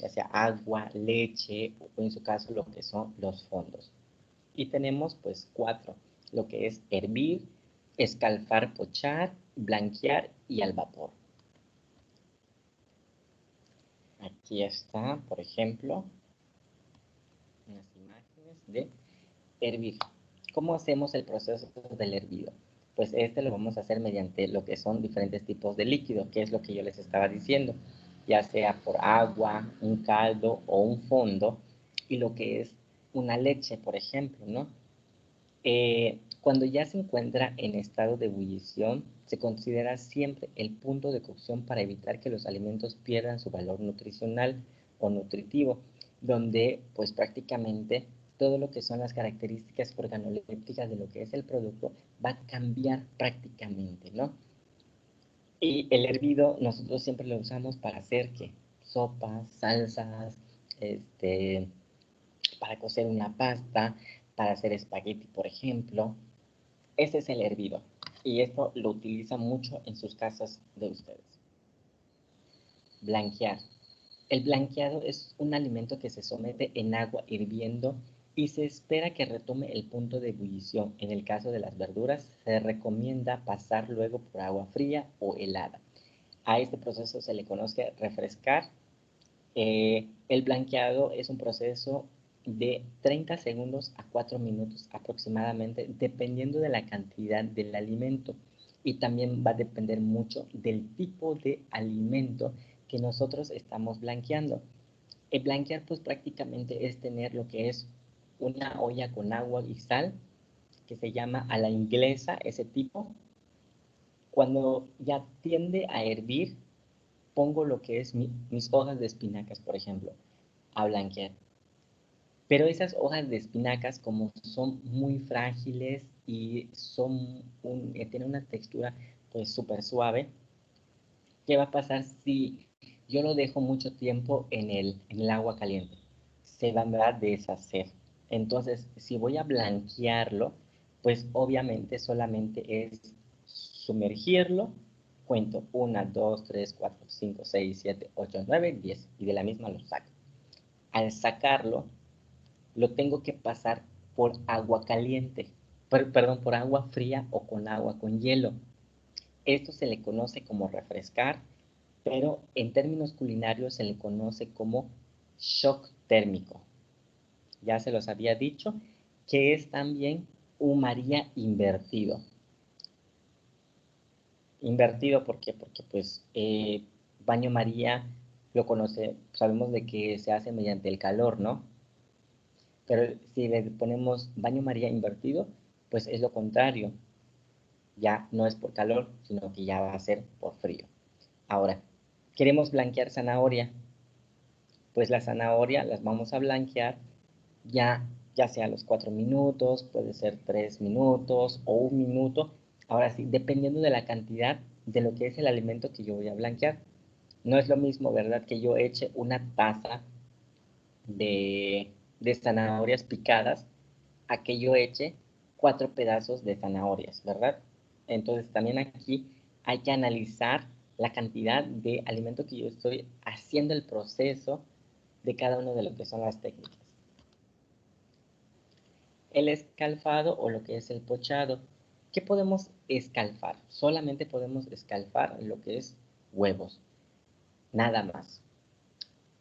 ya sea agua, leche o en su caso lo que son los fondos. Y tenemos pues 4, lo que es hervir, escalfar, pochar, blanquear y al vapor. Aquí está, por ejemplo, unas imágenes de hervir. ¿Cómo hacemos el proceso del hervido? Pues lo vamos a hacer mediante lo que son diferentes tipos de líquido, que es lo que yo les estaba diciendo, ya sea por agua, un caldo o un fondo, y lo que es una leche, por ejemplo, ¿no? Cuando ya se encuentra en estado de ebullición, se considera siempre el punto de cocción para evitar que los alimentos pierdan su valor nutricional o nutritivo, donde pues prácticamente todo lo que son las características organolépticas de lo que es el producto va a cambiar prácticamente, ¿no? Y el hervido nosotros siempre lo usamos para hacer ¿qué? Sopas, salsas, para cocer una pasta, para hacer espagueti, por ejemplo. Ese es el hervido. Y esto lo utilizan mucho en sus casas de ustedes. Blanquear. El blanqueado es un alimento que se somete en agua hirviendo y se espera que retome el punto de ebullición. En el caso de las verduras, se recomienda pasar luego por agua fría o helada. A este proceso se le conoce refrescar. El blanqueado es un proceso de 30 segundos a 4 minutos aproximadamente, dependiendo de la cantidad del alimento. Y también va a depender mucho del tipo de alimento que nosotros estamos blanqueando. El blanquear pues prácticamente es tener lo que es una olla con agua y sal, que se llama a la inglesa ese tipo. Cuando ya tiende a hervir, pongo lo que es mis hojas de espinacas, por ejemplo, a blanquear. Pero esas hojas de espinacas, como son muy frágiles y tienen una textura pues súper suave, ¿qué va a pasar si yo lo dejo mucho tiempo en el agua caliente? Se va a deshacer. Entonces, si voy a blanquearlo, pues obviamente solamente es sumergirlo, cuento 1, 2, 3, 4, 5, 6, 7, 8, 9, 10 y de la misma lo saco. Al sacarlo, lo tengo que pasar por agua caliente, perdón, por agua fría o con agua con hielo. Esto se le conoce como refrescar, pero en términos culinarios se le conoce como shock térmico. Ya se los había dicho, que es también un María invertido. Invertido, ¿por qué? Porque pues baño María sabemos de que se hace mediante el calor, ¿no? Pero si le ponemos baño María invertido, pues es lo contrario. Ya no es por calor, sino que ya va a ser por frío. Ahora, queremos blanquear zanahoria. Pues la zanahoria las vamos a blanquear ya sea a los 4 minutos, puede ser 3 minutos o 1 minuto. Ahora sí, dependiendo de la cantidad de lo que es el alimento que yo voy a blanquear. No es lo mismo, ¿verdad? Que yo eche una taza de zanahorias picadas a que yo eche 4 pedazos de zanahorias, ¿verdad? Entonces también aquí hay que analizar la cantidad de alimento que yo estoy haciendo el proceso de cada uno de lo que son las técnicas. El escalfado o lo que es el pochado. ¿Qué podemos escalfar? Solamente podemos escalfar lo que es huevos, nada más.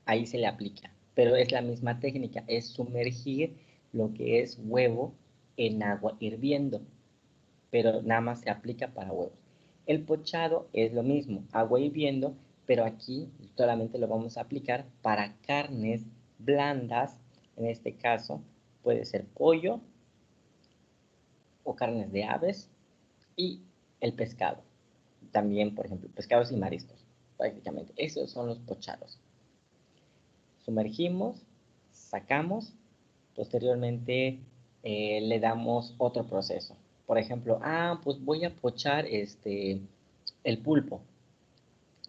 Ahí se le aplica, pero es la misma técnica, es sumergir lo que es huevo en agua hirviendo, pero nada más se aplica para huevos. El pochado es lo mismo, agua hirviendo, pero aquí solamente lo vamos a aplicar para carnes blandas, en este caso puede ser pollo o carnes de aves y el pescado. También, por ejemplo, pescados y mariscos, prácticamente. Esos son los pochados. Sumergimos, sacamos, posteriormente le damos otro proceso. Por ejemplo, pues voy a pochar el pulpo,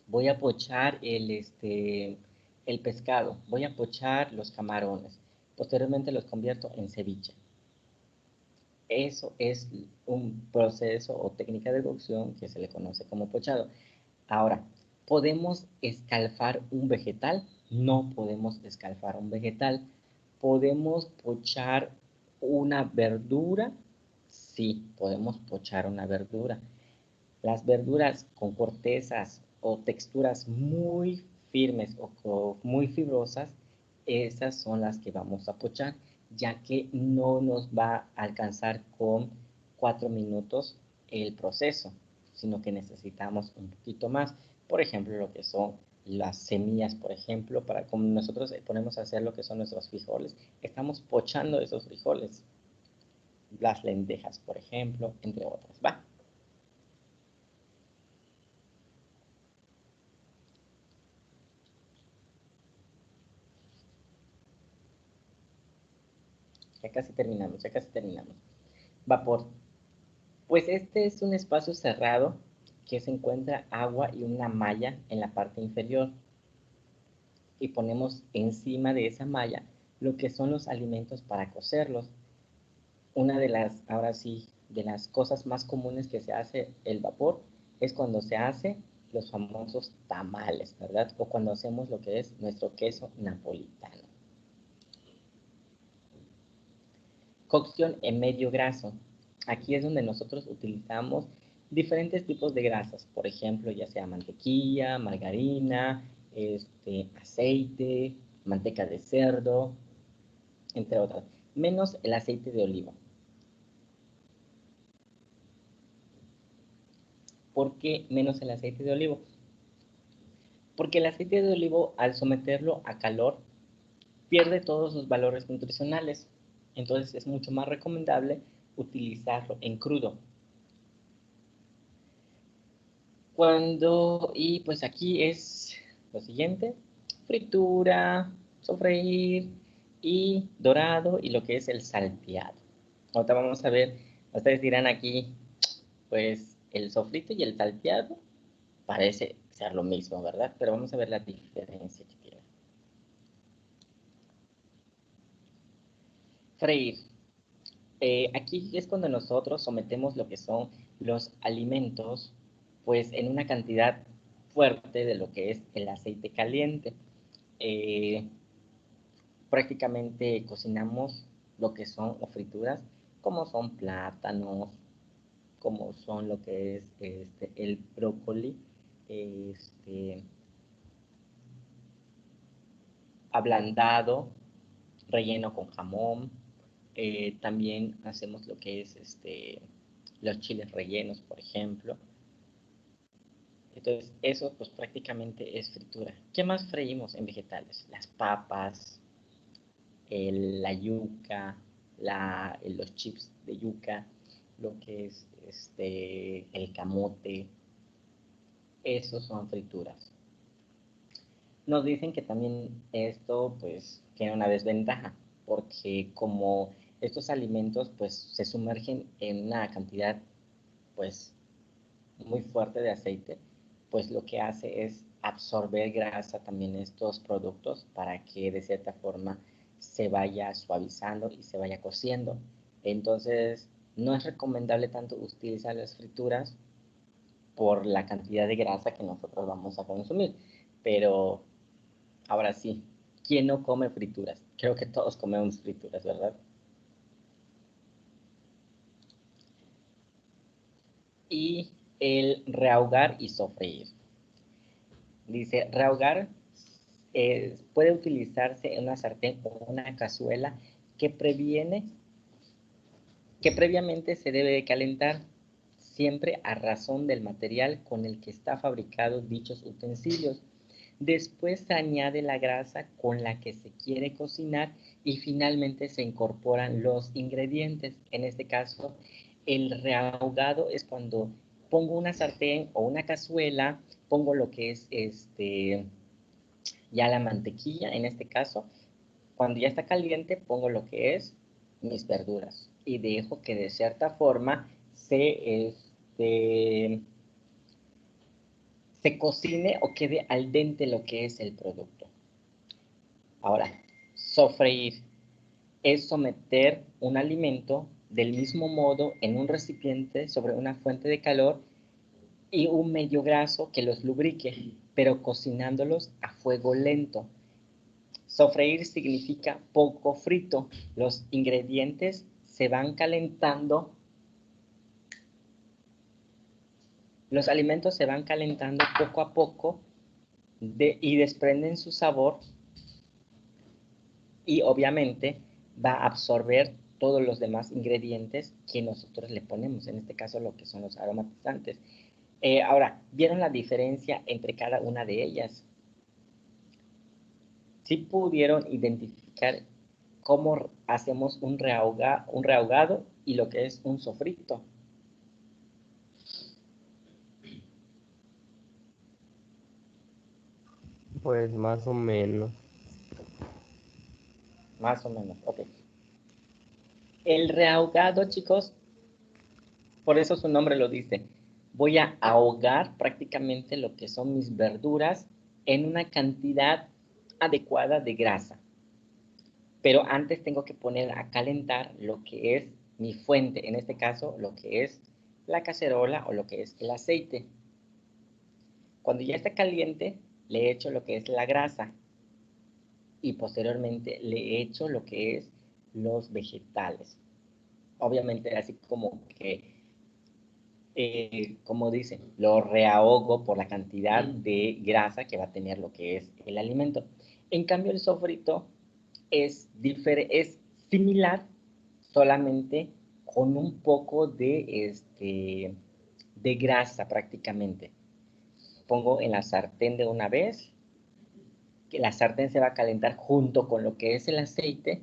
voy a pochar el pescado, voy a pochar los camarones. Posteriormente los convierto en ceviche. Eso es un proceso o técnica de cocción que se le conoce como pochado. Ahora, ¿podemos escalfar un vegetal? No podemos escalfar un vegetal. ¿Podemos pochar una verdura? Sí, podemos pochar una verdura. Las verduras con cortezas o texturas muy firmes o muy fibrosas, esas son las que vamos a pochar, ya que no nos va a alcanzar con 4 minutos el proceso, sino que necesitamos un poquito más. Por ejemplo, lo que son las semillas, por ejemplo, para como nosotros ponemos a hacer lo que son nuestros frijoles, estamos pochando esos frijoles. Las lentejas, por ejemplo, entre otras. ¿Va? Ya casi terminamos, ya casi terminamos. Vapor. Pues este es un espacio cerrado que se encuentra agua y una malla en la parte inferior. Y ponemos encima de esa malla lo que son los alimentos para cocerlos. Una de las, ahora sí, de las cosas más comunes que se hace el vapor es cuando se hace los famosos tamales, ¿verdad? O cuando hacemos lo que es nuestro queso napolitano. Cocción en medio graso. Aquí es donde nosotros utilizamos diferentes tipos de grasas, por ejemplo, ya sea mantequilla, margarina, aceite, manteca de cerdo, entre otras, menos el aceite de oliva. ¿Por qué menos el aceite de olivo? Porque el aceite de olivo, al someterlo a calor, pierde todos sus valores nutricionales. Entonces es mucho más recomendable utilizarlo en crudo. Y pues aquí es lo siguiente, fritura, sofreír y dorado y lo que es el salteado. Ahorita vamos a ver, ustedes dirán aquí, pues el sofrito y el salteado parece ser lo mismo, ¿verdad? Pero vamos a ver la diferencia que tiene. Freír. Aquí es cuando nosotros sometemos lo que son los alimentos, pues en una cantidad fuerte de lo que es el aceite caliente. Eh, Prácticamente cocinamos lo que son o frituras, como son plátanos, como son lo que es el brócoli, ablandado, relleno con jamón. También hacemos lo que es los chiles rellenos, por ejemplo. Entonces, eso pues prácticamente es fritura. ¿Qué más freímos en vegetales? Las papas, la yuca, los chips de yuca, lo que es el camote, esos son frituras. Nos dicen que también esto pues tiene una desventaja, porque como estos alimentos pues se sumergen en una cantidad pues muy fuerte de aceite, pues lo que hace es absorber grasa también estos productos para que de cierta forma se vaya suavizando y se vaya cociendo. Entonces no es recomendable tanto utilizar las frituras por la cantidad de grasa que nosotros vamos a consumir, pero ahora sí, ¿quién no come frituras? Creo que todos comemos frituras, ¿verdad? Y el rehogar y sofreír. Dice, rehogar puede utilizarse en una sartén o una cazuela que previamente se debe de calentar, siempre a razón del material con el que está fabricado dichos utensilios. Después se añade la grasa con la que se quiere cocinar y finalmente se incorporan los ingredientes. En este caso, el rehogado es cuando pongo una sartén o una cazuela, pongo lo que es ya la mantequilla, en este caso. Cuando ya está caliente, pongo lo que es mis verduras y dejo que de cierta forma se cocine o quede al dente lo que es el producto. Ahora, sofreír es someter un alimento del mismo modo en un recipiente sobre una fuente de calor y un medio graso que los lubrique, pero cocinándolos a fuego lento. Sofreír significa poco frito. Los ingredientes se van calentando. Los alimentos se van calentando poco a poco y desprenden su sabor y obviamente va a absorber todos los demás ingredientes que nosotros le ponemos, en este caso lo que son los aromatizantes. Ahora, ¿vieron la diferencia entre cada una de ellas? ¿Sí pudieron identificar cómo hacemos un rehogado y lo que es un sofrito? Pues más o menos. Más o menos, ok. El rehogado, chicos, por eso su nombre lo dice. Voy a ahogar prácticamente lo que son mis verduras en una cantidad adecuada de grasa. Pero antes tengo que poner a calentar lo que es mi fuente, en este caso lo que es la cacerola o lo que es el aceite. Cuando ya está caliente, le echo lo que es la grasa y posteriormente le echo lo que es los vegetales. Obviamente así como que, como dicen, lo reahogo por la cantidad de grasa que va a tener lo que es el alimento. En cambio, el sofrito es similar, solamente con un poco de grasa prácticamente. Pongo en la sartén de una vez, que la sartén se va a calentar junto con lo que es el aceite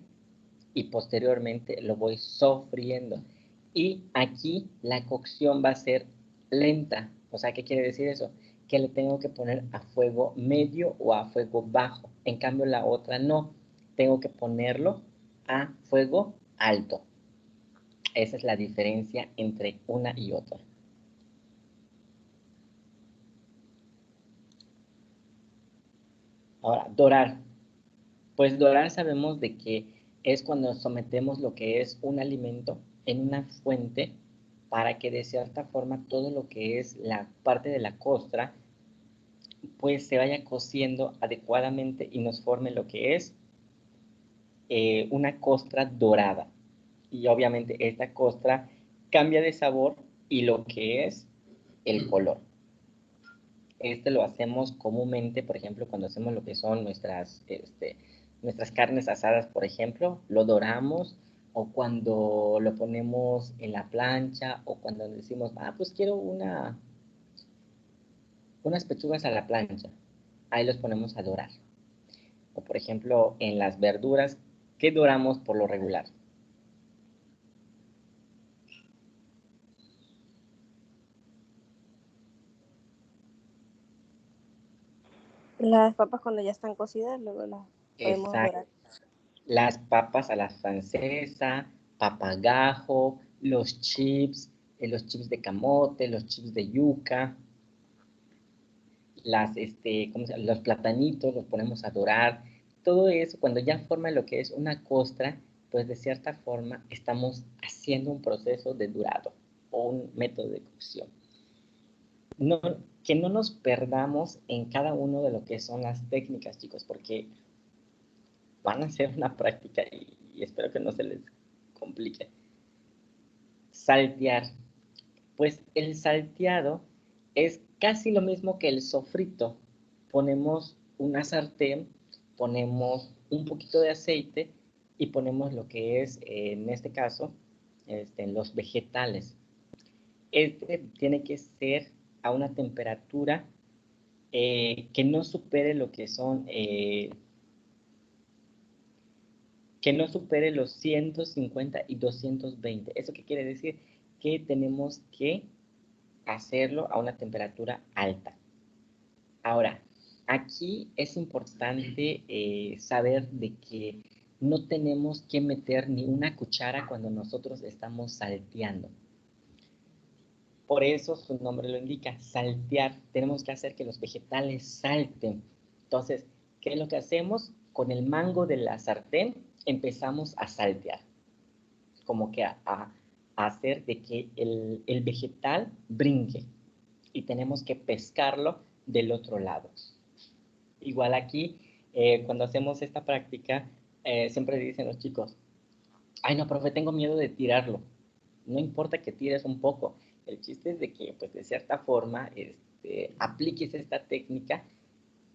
y posteriormente lo voy sofriendo. Y aquí la cocción va a ser lenta. O sea, ¿qué quiere decir eso? Que le tengo que poner a fuego medio o a fuego bajo. En cambio, la otra no. Tengo que ponerlo a fuego alto. Esa es la diferencia entre una y otra. Ahora, dorar. Pues dorar sabemos de que es cuando sometemos lo que es un alimento en una fuente para que de cierta forma todo lo que es la parte de la costra pues se vaya cociendo adecuadamente y nos forme lo que es una costra dorada. Y obviamente esta costra cambia de sabor y lo que es el color. Este lo hacemos comúnmente, por ejemplo, cuando hacemos lo que son nuestras carnes asadas, por ejemplo, lo doramos, o cuando lo ponemos en la plancha, o cuando decimos, pues quiero unas pechugas a la plancha, ahí los ponemos a dorar. O por ejemplo, en las verduras, ¿qué doramos por lo regular? Las papas cuando ya están cocidas, luego las podemos Exacto. dorar. Las papas a la francesa, papagajo, los chips de camote, los chips de yuca, los platanitos los ponemos a dorar. Todo eso, cuando ya forma lo que es una costra, pues de cierta forma estamos haciendo un proceso de dorado o un método de cocción. No, que no nos perdamos en cada uno de lo que son las técnicas, chicos, porque van a ser una práctica y espero que no se les complique. Saltear. Pues el salteado es casi lo mismo que el sofrito. Ponemos una sartén, ponemos un poquito de aceite y ponemos lo que es, en este caso, los vegetales. Tiene que ser a una temperatura que no supere lo que son, que no supere los 150 y 220. ¿Eso qué quiere decir? Que tenemos que hacerlo a una temperatura alta. Ahora, aquí es importante saber de que no tenemos que meter ni una cuchara cuando nosotros estamos salteando. Por eso su nombre lo indica, saltear. Tenemos que hacer que los vegetales salten. Entonces, ¿qué es lo que hacemos? Con el mango de la sartén empezamos a saltear. Como que a hacer de que el vegetal brinque. Y tenemos que pescarlo del otro lado. Igual aquí, cuando hacemos esta práctica, siempre dicen los chicos, ay no, profe, tengo miedo de tirarlo. No importa que tires un poco. El chiste es de que, pues, de cierta forma, apliques esta técnica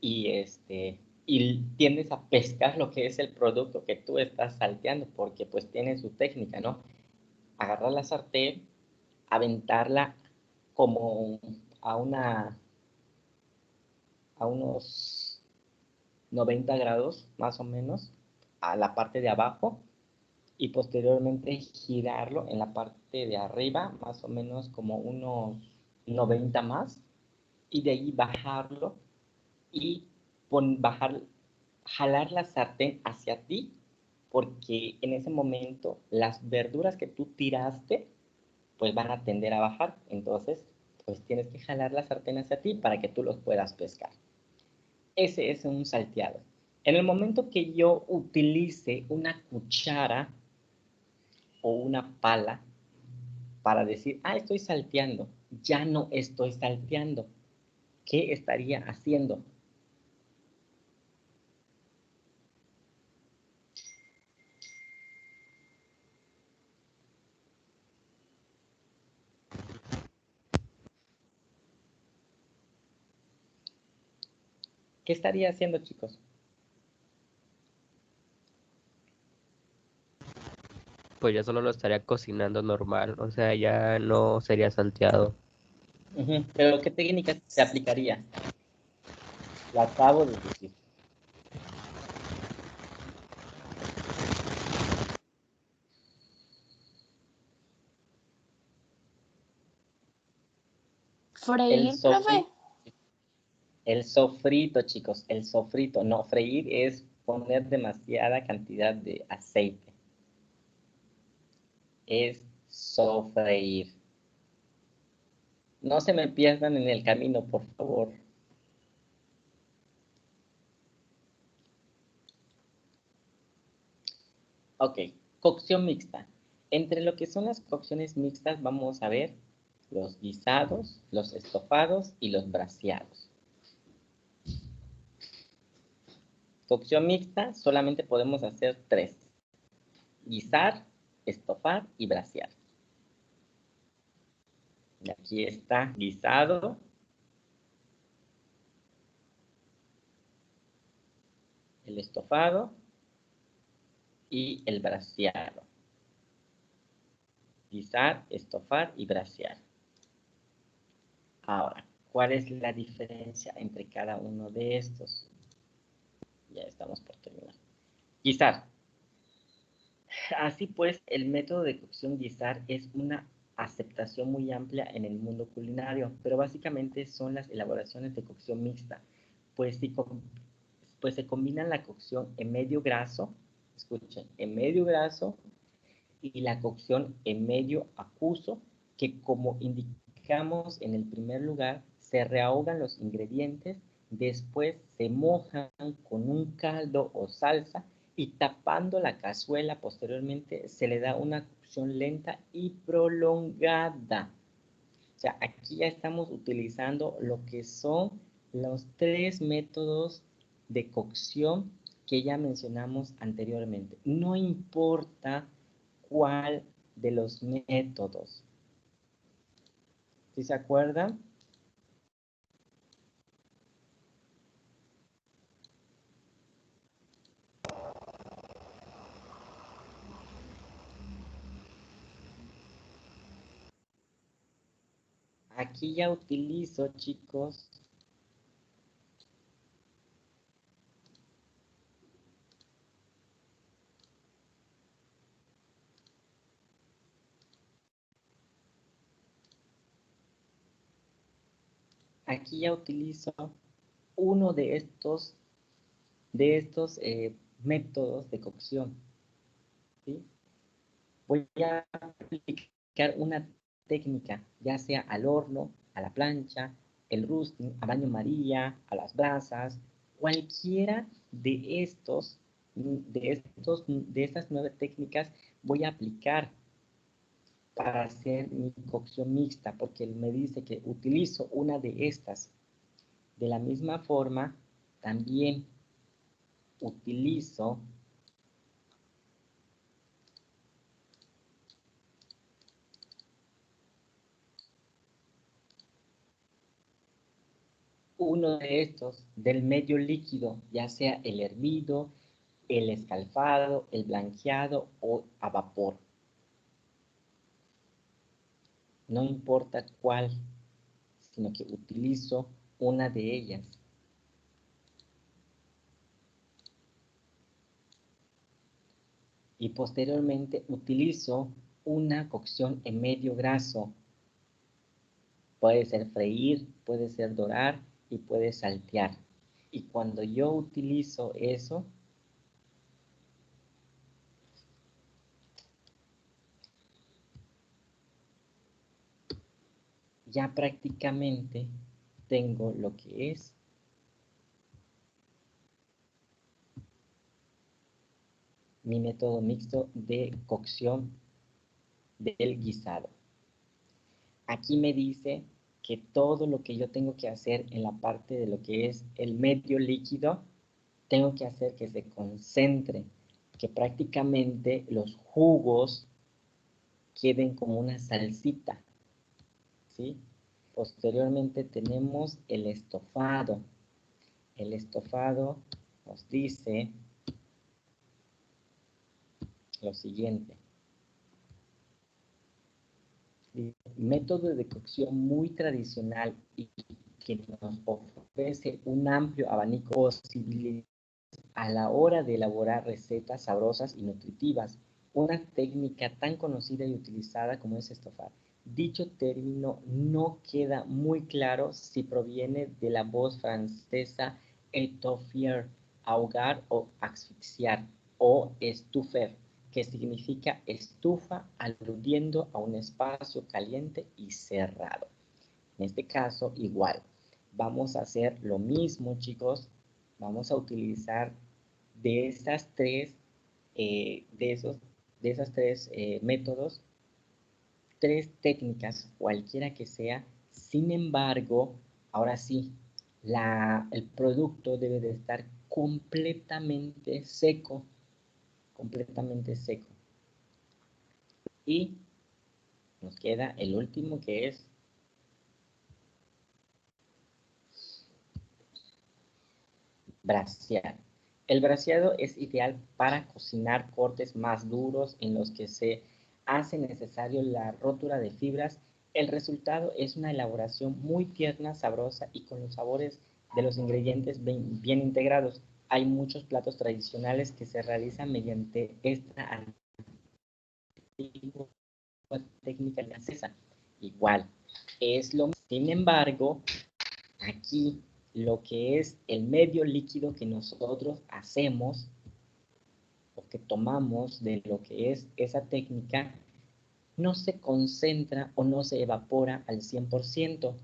y, y tiendes a pescar lo que es el producto que tú estás salteando, porque pues tiene su técnica, ¿no? Agarrar la sartén, aventarla como a unos 90 grados, más o menos, a la parte de abajo, y posteriormente girarlo en la parte de arriba, más o menos como unos 90 más, y de ahí bajarlo y jalar la sartén hacia ti, porque en ese momento las verduras que tú tiraste, pues van a tender a bajar, entonces, pues tienes que jalar la sartén hacia ti para que tú los puedas pescar. Ese es un salteado. En el momento que yo utilice una cuchara o una pala para decir, ah, estoy salteando, ya no estoy salteando. ¿Qué estaría haciendo? ¿Qué estaría haciendo, chicos? Pues ya solo lo estaría cocinando normal, o sea, ya no sería salteado. Pero ¿qué técnica se aplicaría? La acabo de decir. El Freír, profe. sofrito. El sofrito, chicos, el sofrito. No, freír es poner demasiada cantidad de aceite. Es sofreír. No se me pierdan en el camino, por favor. Ok, cocción mixta. Entre lo que son las cocciones mixtas vamos a ver los guisados, los estofados y los braseados. Cocción mixta solamente podemos hacer 3. Guisar, estofar y brasear. Y aquí está guisado, el estofado y el braseado. Guisar, estofar y brasear. Ahora, ¿cuál es la diferencia entre cada uno de estos? Ya estamos por terminar. Guisar. Así pues, el método de cocción guisar es una aceptación muy amplia en el mundo culinario, pero básicamente son las elaboraciones de cocción mixta. pues, pues se combina la cocción en medio graso, escuchen, en medio graso y la cocción en medio acuoso, que como indicamos en el primer lugar, se rehogan los ingredientes, después se mojan con un caldo o salsa y tapando la cazuela posteriormente se le da una cocción lenta y prolongada. O sea, aquí ya estamos utilizando lo que son los 3 métodos de cocción que ya mencionamos anteriormente. No importa cuál de los métodos. ¿Sí se acuerdan? Aquí ya utilizo, chicos, uno de estos métodos de cocción, ¿sí? Voy a aplicar una técnica, ya sea al horno, a la plancha, el roasting, a baño María, a las brasas, cualquiera de estas 9 técnicas voy a aplicar para hacer mi cocción mixta, porque él me dice que utilizo una de estas. De la misma forma, también utilizo uno de estos del medio líquido, ya sea el hervido, el escalfado, el blanqueado o a vapor. No importa cuál, sino que utilizo una de ellas. Y posteriormente utilizo una cocción en medio graso. Puede ser freír, puede ser dorar y puede saltear. Y cuando yo utilizo eso, ya prácticamente tengo lo que es mi método mixto de cocción del guisado. Aquí me dice que todo lo que yo tengo que hacer en la parte de lo que es el medio líquido, tengo que hacer que se concentre, que prácticamente los jugos queden como una salsita, ¿sí? Posteriormente tenemos el estofado. El estofado nos dice lo siguiente. Método de cocción muy tradicional y que nos ofrece un amplio abanico de posibilidades a la hora de elaborar recetas sabrosas y nutritivas. Una técnica tan conocida y utilizada como es estofar. Dicho término no queda muy claro si proviene de la voz francesa étouffer, ahogar o asfixiar, o estufer, que significa estufa, aludiendo a un espacio caliente y cerrado. En este caso, igual, vamos a hacer lo mismo, chicos. Vamos a utilizar de esas tres, de esas tres métodos, 3 técnicas, cualquiera que sea. Sin embargo, ahora sí, el producto debe de estar completamente seco, completamente seco. Y nos queda el último, que es brasear. El braseado es ideal para cocinar cortes más duros en los que se hace necesario la rotura de fibras. El resultado es una elaboración muy tierna, sabrosa y con los sabores de los ingredientes bien integrados. Hay muchos platos tradicionales que se realizan mediante esta antigua técnica francesa. Igual, es lo mismo. Sin embargo, aquí lo que es el medio líquido que nosotros hacemos o que tomamos de lo que es esa técnica no se concentra o no se evapora al 100%.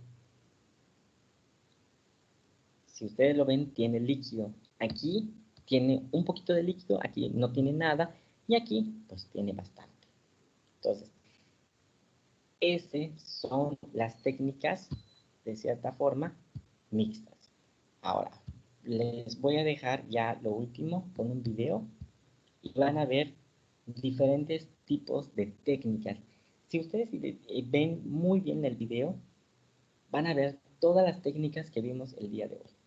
Si ustedes lo ven, tiene líquido. Aquí tiene un poquito de líquido, aquí no tiene nada, y aquí pues tiene bastante. Entonces, esas son las técnicas, de cierta forma, mixtas. Ahora, les voy a dejar ya lo último con un video y van a ver diferentes tipos de técnicas. Si ustedes ven muy bien el video, van a ver todas las técnicas que vimos el día de hoy.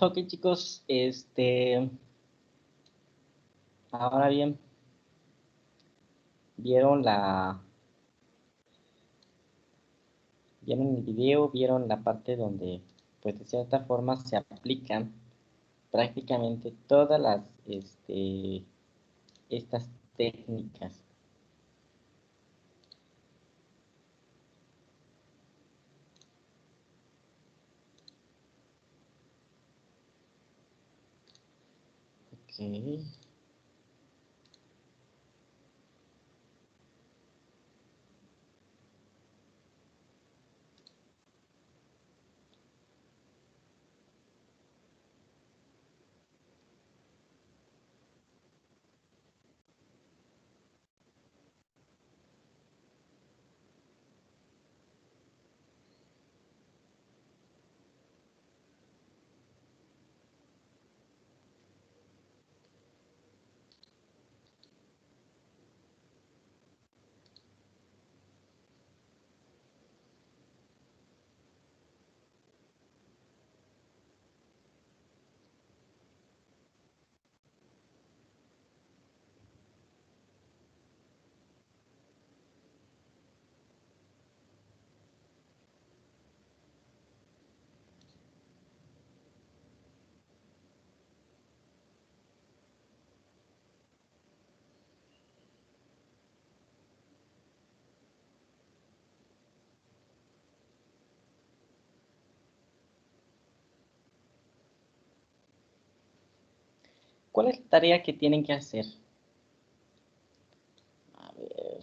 Ok, chicos, ahora bien, vieron vieron el video, vieron la parte donde, pues de cierta forma se aplican prácticamente todas estas técnicas. Ok. ¿Cuál es la tarea que tienen que hacer? A ver,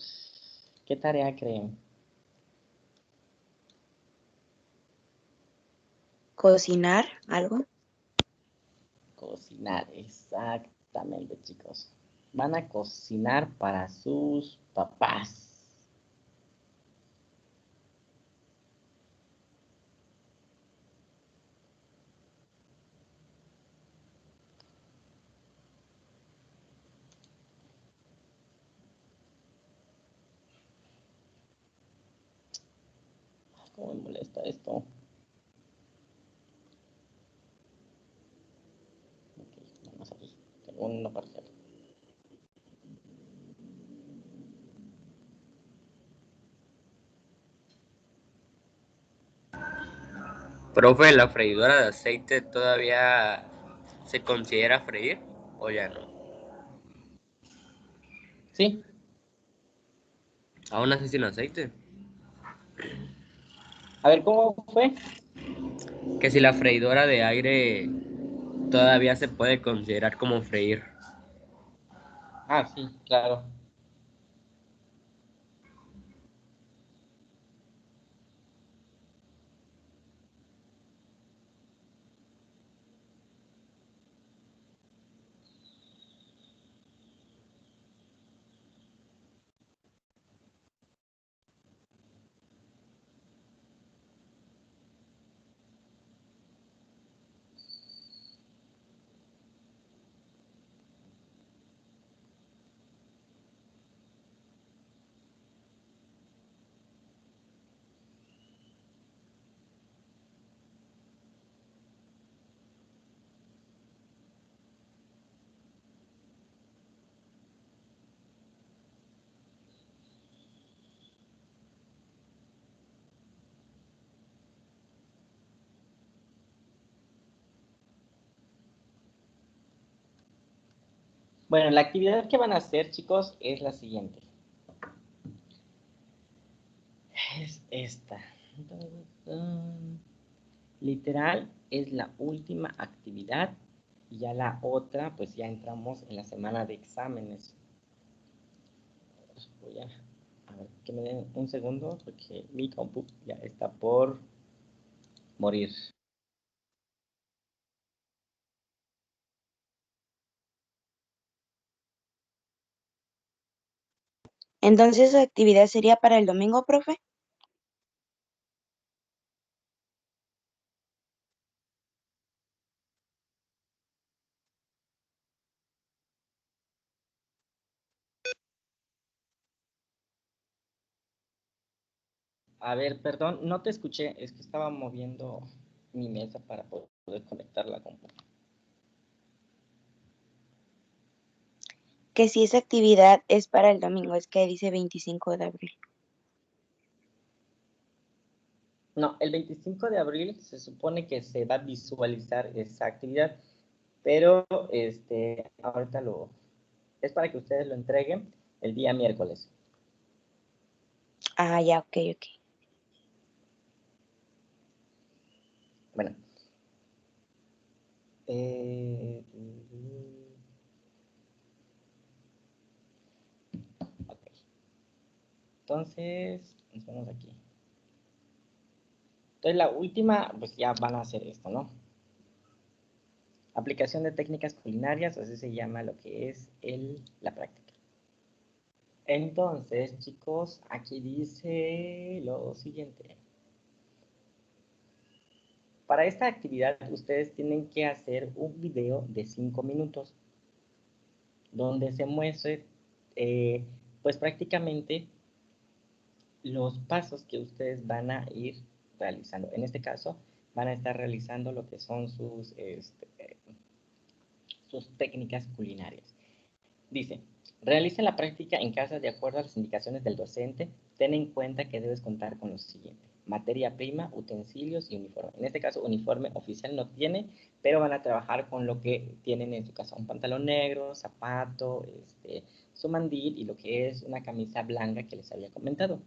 ¿qué tarea creen? Cocinar algo. Cocinar, exactamente, chicos. Van a cocinar para sus papás. ¿Cómo me molesta esto? Ok, vamos aquí. Tengo uno parcial. Profe, ¿la freidora de aceite todavía se considera freír o ya no? Sí, Aún así sin aceite. a ver, ¿cómo fue? Que si la freidora de aire todavía se puede considerar como freír. Ah, sí, claro. Bueno, la actividad que van a hacer, chicos, es la siguiente. Es esta. Literal, es la última actividad. Y ya la otra, pues ya entramos en la semana de exámenes. Pues voy a ver, que me den un segundo, porque mi compu ya está por morir. Entonces, ¿su actividad sería para el domingo, profe? A ver, perdón, no te escuché, es que estaba moviendo mi mesa para poder conectar la computadora. Que si esa actividad es para el domingo, es que dice 25 de abril. No, el 25 de abril se supone que se va a visualizar esa actividad, pero ahorita es para que ustedes lo entreguen el día miércoles. Ah, ya, ok, ok. Bueno. Ok. Entonces, nos vamos aquí. Entonces, la última, pues ya van a hacer esto, ¿no? Aplicación de técnicas culinarias, así se llama lo que es la práctica. Entonces, chicos, aquí dice lo siguiente. Para esta actividad, ustedes tienen que hacer un video de 5 minutos, donde se muestre, pues prácticamente, los pasos que ustedes van a ir realizando. En este caso, van a estar realizando lo que son sus técnicas culinarias. Dice, realiza la práctica en casa de acuerdo a las indicaciones del docente. Ten en cuenta que debes contar con lo siguiente: materia prima, utensilios y uniforme. En este caso, uniforme oficial no tiene, pero van a trabajar con lo que tienen en su casa: un pantalón negro, zapato, su mandil y lo que es una camisa blanca que les había comentado.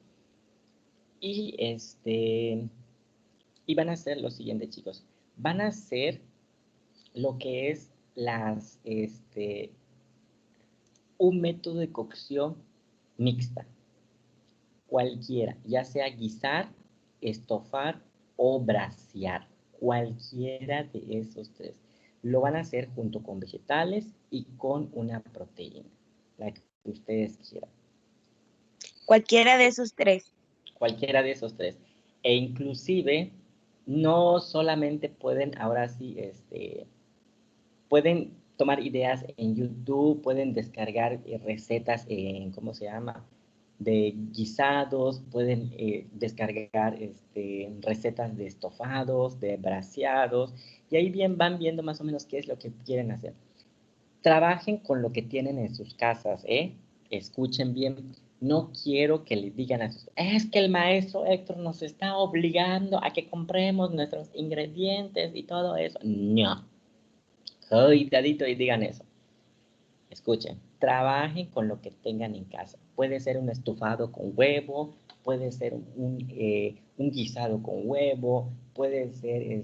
Y y van a hacer lo siguiente, chicos. Van a hacer lo que es un método de cocción mixta, cualquiera, ya sea guisar, estofar o brasear, cualquiera de esos tres. Lo van a hacer junto con vegetales y con una proteína, la que ustedes quieran. Cualquiera de esos tres. Cualquiera de esos tres. E inclusive, no solamente pueden, ahora sí, pueden tomar ideas en YouTube, pueden descargar recetas en, ¿cómo se llama?, de guisados, pueden descargar recetas de estofados, de braseados, y ahí bien van viendo más o menos qué es lo que quieren hacer. Trabajen con lo que tienen en sus casas, ¿eh? Escuchen bien. No quiero que les digan a sus... Es que el maestro Héctor nos está obligando a que compremos nuestros ingredientes y todo eso. No. Cuidadito y digan eso. Escuchen, trabajen con lo que tengan en casa. Puede ser un estofado con huevo, puede ser un guisado con huevo, puede ser,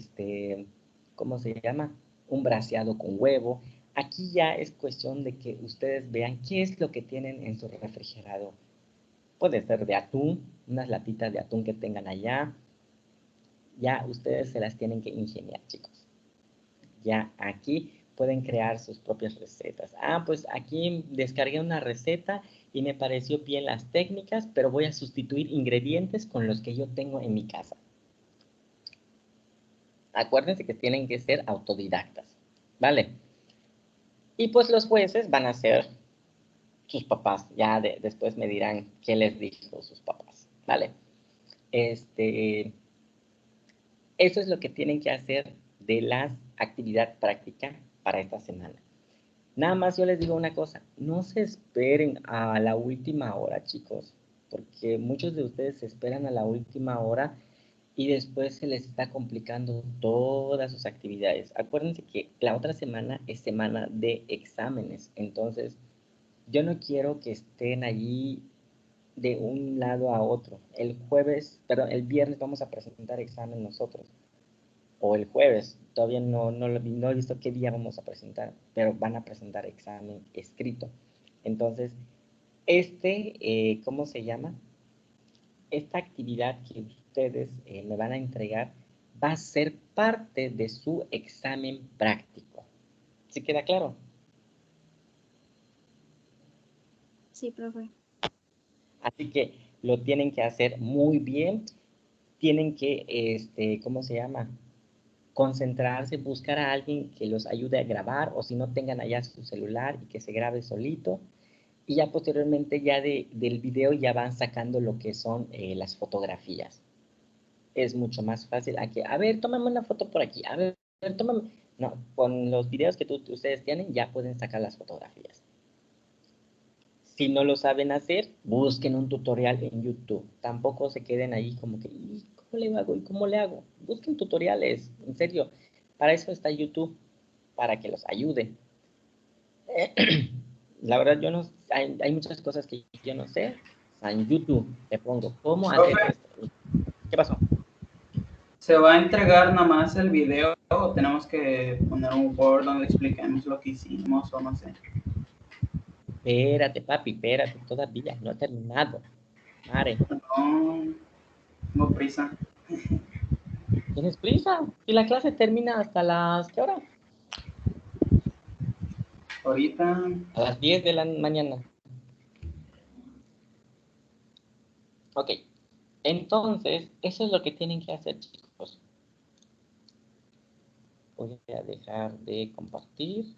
¿cómo se llama? Un braseado con huevo. Aquí ya es cuestión de que ustedes vean qué es lo que tienen en su refrigerador. Puede ser de atún, unas latitas de atún que tengan allá. Ya ustedes se las tienen que ingeniar, chicos. Ya aquí pueden crear sus propias recetas. Ah, pues aquí descargué una receta y me pareció bien las técnicas, pero voy a sustituir ingredientes con los que yo tengo en mi casa. Acuérdense que tienen que ser autodidactas, ¿vale? Y pues los jueces van a ser sus papás. Ya después me dirán qué les dijo sus papás, ¿vale? Eso es lo que tienen que hacer de la actividad práctica para esta semana. Nada más yo les digo una cosa, no se esperen a la última hora, chicos, porque muchos de ustedes se esperan a la última hora y después se les está complicando todas sus actividades. Acuérdense que la otra semana es semana de exámenes, entonces yo no quiero que estén allí de un lado a otro. El viernes vamos a presentar examen nosotros, o el jueves, todavía no he visto qué día vamos a presentar, pero van a presentar examen escrito. Entonces, ¿cómo se llama? Esta actividad que ustedes me van a entregar va a ser parte de su examen práctico. ¿Sí queda claro? Sí, profe. Así que lo tienen que hacer muy bien, tienen que, ¿cómo se llama?, concentrarse, buscar a alguien que los ayude a grabar, o si no, tengan allá su celular y que se grabe solito, y ya posteriormente ya del video ya van sacando lo que son las fotografías. es mucho más fácil a que, a ver, tómame una foto por aquí, a ver, tómame. No, con los videos que ustedes tienen ya pueden sacar las fotografías. Si no lo saben hacer, busquen un tutorial en YouTube. Tampoco se queden ahí como que, ¿y cómo le hago? ¿Y cómo le hago? Busquen tutoriales, en serio. Para eso está YouTube, para que los ayude. La verdad, yo no, hay muchas cosas que yo no sé. En YouTube te pongo, ¿cómo hacer esto? ¿Qué pasó? ¿Se va a entregar nada más el video o tenemos que poner un Word donde expliquemos lo que hicimos o no sé? Espérate, papi, espérate, todavía no he terminado. Mare, No, tengo prisa. ¿tienes prisa? Y la clase termina hasta las, ¿qué hora? Ahorita, A las 10 de la mañana. Ok, entonces, eso es lo que tienen que hacer, chicos. Voy a dejar de compartir.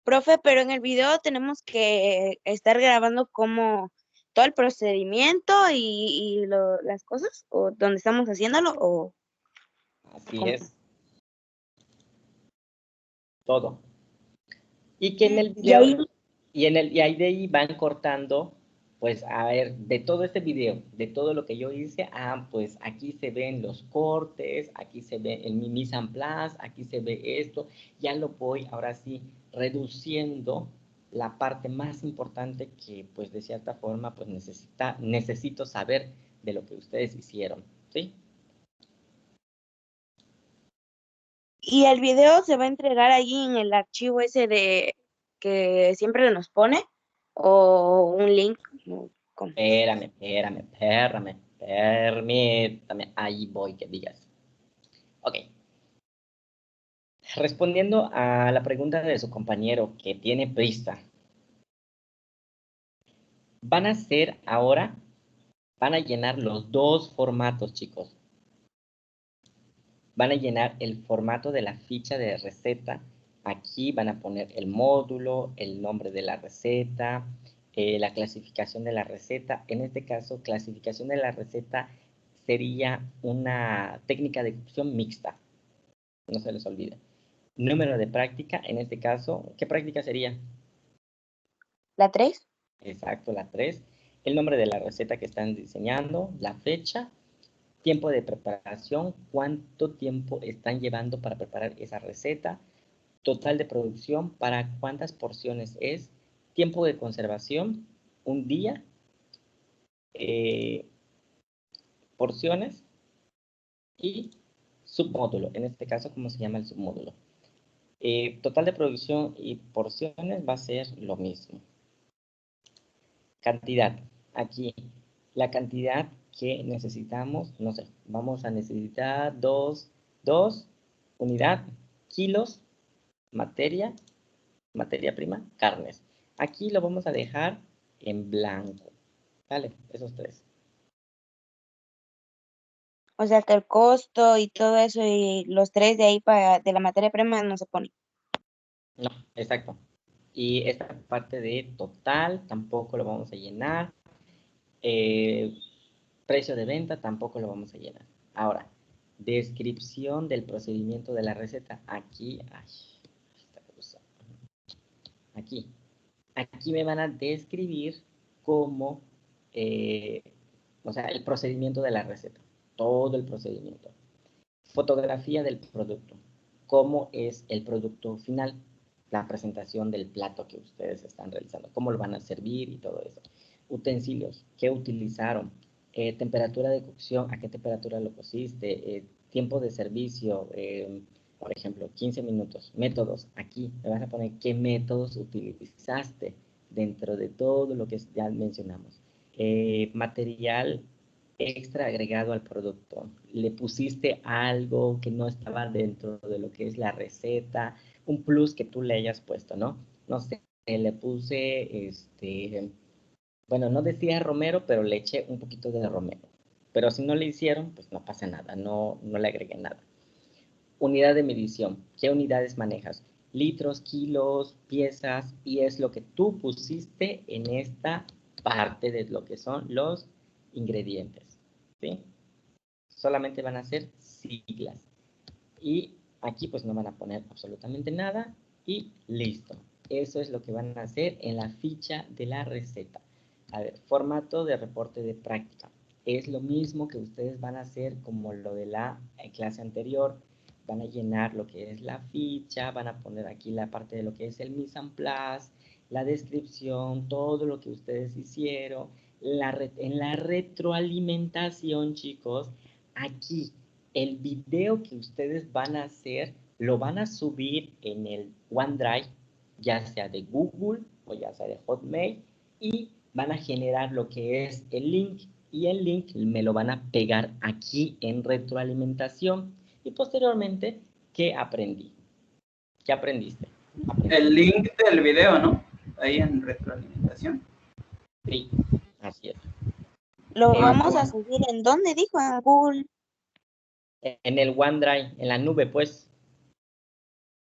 Profe, pero en el video tenemos que estar grabando como todo el procedimiento y las cosas, o donde estamos haciéndolo, o Así cómo. es. Todo. Y que en el Y ahí, video, y ahí de ahí van cortando, pues a ver, de todo este video, de todo lo que yo hice, pues aquí se ven los cortes, aquí se ve el mise en place, aquí se ve esto, ya lo voy ahora sí reduciendo la parte más importante que pues de cierta forma pues necesito saber de lo que ustedes hicieron, ¿sí? y el video se va a entregar ahí en el archivo ese de que siempre nos pone, o un link, o ¿cómo? Permítame, ahí voy, que digas. Ok. Respondiendo a la pregunta de su compañero que tiene prisa, van a hacer ahora, van a llenar los dos formatos, chicos. Van a llenar el formato de la ficha de receta. Aquí van a poner el módulo, el nombre de la receta, la clasificación de la receta. En este caso, clasificación de la receta sería una técnica de cocción mixta. No se les olvide. Número de práctica, en este caso, ¿qué práctica sería? ¿La 3? Exacto, la 3. El nombre de la receta que están diseñando, la fecha, tiempo de preparación, cuánto tiempo están llevando para preparar esa receta, total de producción, para cuántas porciones es, tiempo de conservación, un día, porciones y submódulo. En este caso, ¿cómo se llama el submódulo? Total de producción y porciones va a ser lo mismo. Cantidad. Aquí, la cantidad que necesitamos, no sé, vamos a necesitar dos unidad, kilos, materia prima, carnes. Aquí lo vamos a dejar en blanco. Vale, esos tres. O sea que el costo y todo eso y los 3 de ahí de la materia prima no se pone. No, exacto. Y esta parte de total tampoco lo vamos a llenar. Precio de venta tampoco lo vamos a llenar. Ahora, descripción del procedimiento de la receta. Aquí, aquí. Aquí me van a describir cómo, o sea, el procedimiento de la receta. Todo el procedimiento. Fotografía del producto. Cómo es el producto final. La presentación del plato que ustedes están realizando. Cómo lo van a servir y todo eso. Utensilios. ¿Qué utilizaron? Temperatura de cocción, a qué temperatura lo cociste, tiempo de servicio, por ejemplo, 15 minutos, métodos, aquí me vas a poner qué métodos utilizaste dentro de todo lo que ya mencionamos. Material extra agregado al producto, le pusiste algo que no estaba dentro de lo que es la receta, un plus que tú le hayas puesto, ¿no? No sé, le puse, bueno, no decía romero, pero le eché un poquito de romero. Pero si no le hicieron, pues no pasa nada, no le agregué nada. Unidad de medición. ¿Qué unidades manejas? Litros, kilos, piezas, y es lo que tú pusiste en esta parte de lo que son los ingredientes. ¿Sí? solamente van a ser siglas. Y aquí pues no van a poner absolutamente nada y listo. Eso es lo que van a hacer en la ficha de la receta. A ver, formato de reporte de práctica. Es lo mismo que ustedes van a hacer como lo de la clase anterior. Van a llenar lo que es la ficha, van a poner aquí la parte de lo que es el mise en place, la descripción, todo lo que ustedes hicieron. En la retroalimentación, chicos, aquí el video que ustedes van a hacer lo van a subir en el OneDrive, ya sea de Google o ya sea de Hotmail, y van a generar lo que es el link, y el link me lo van a pegar aquí en retroalimentación. Y posteriormente, ¿qué aprendí? ¿Qué aprendiste? El link del video, ¿no? Ahí en retroalimentación. Sí, así es. ¿Lo En vamos a One- subir en dónde? Dijo, en Google. En el OneDrive, en la nube, pues.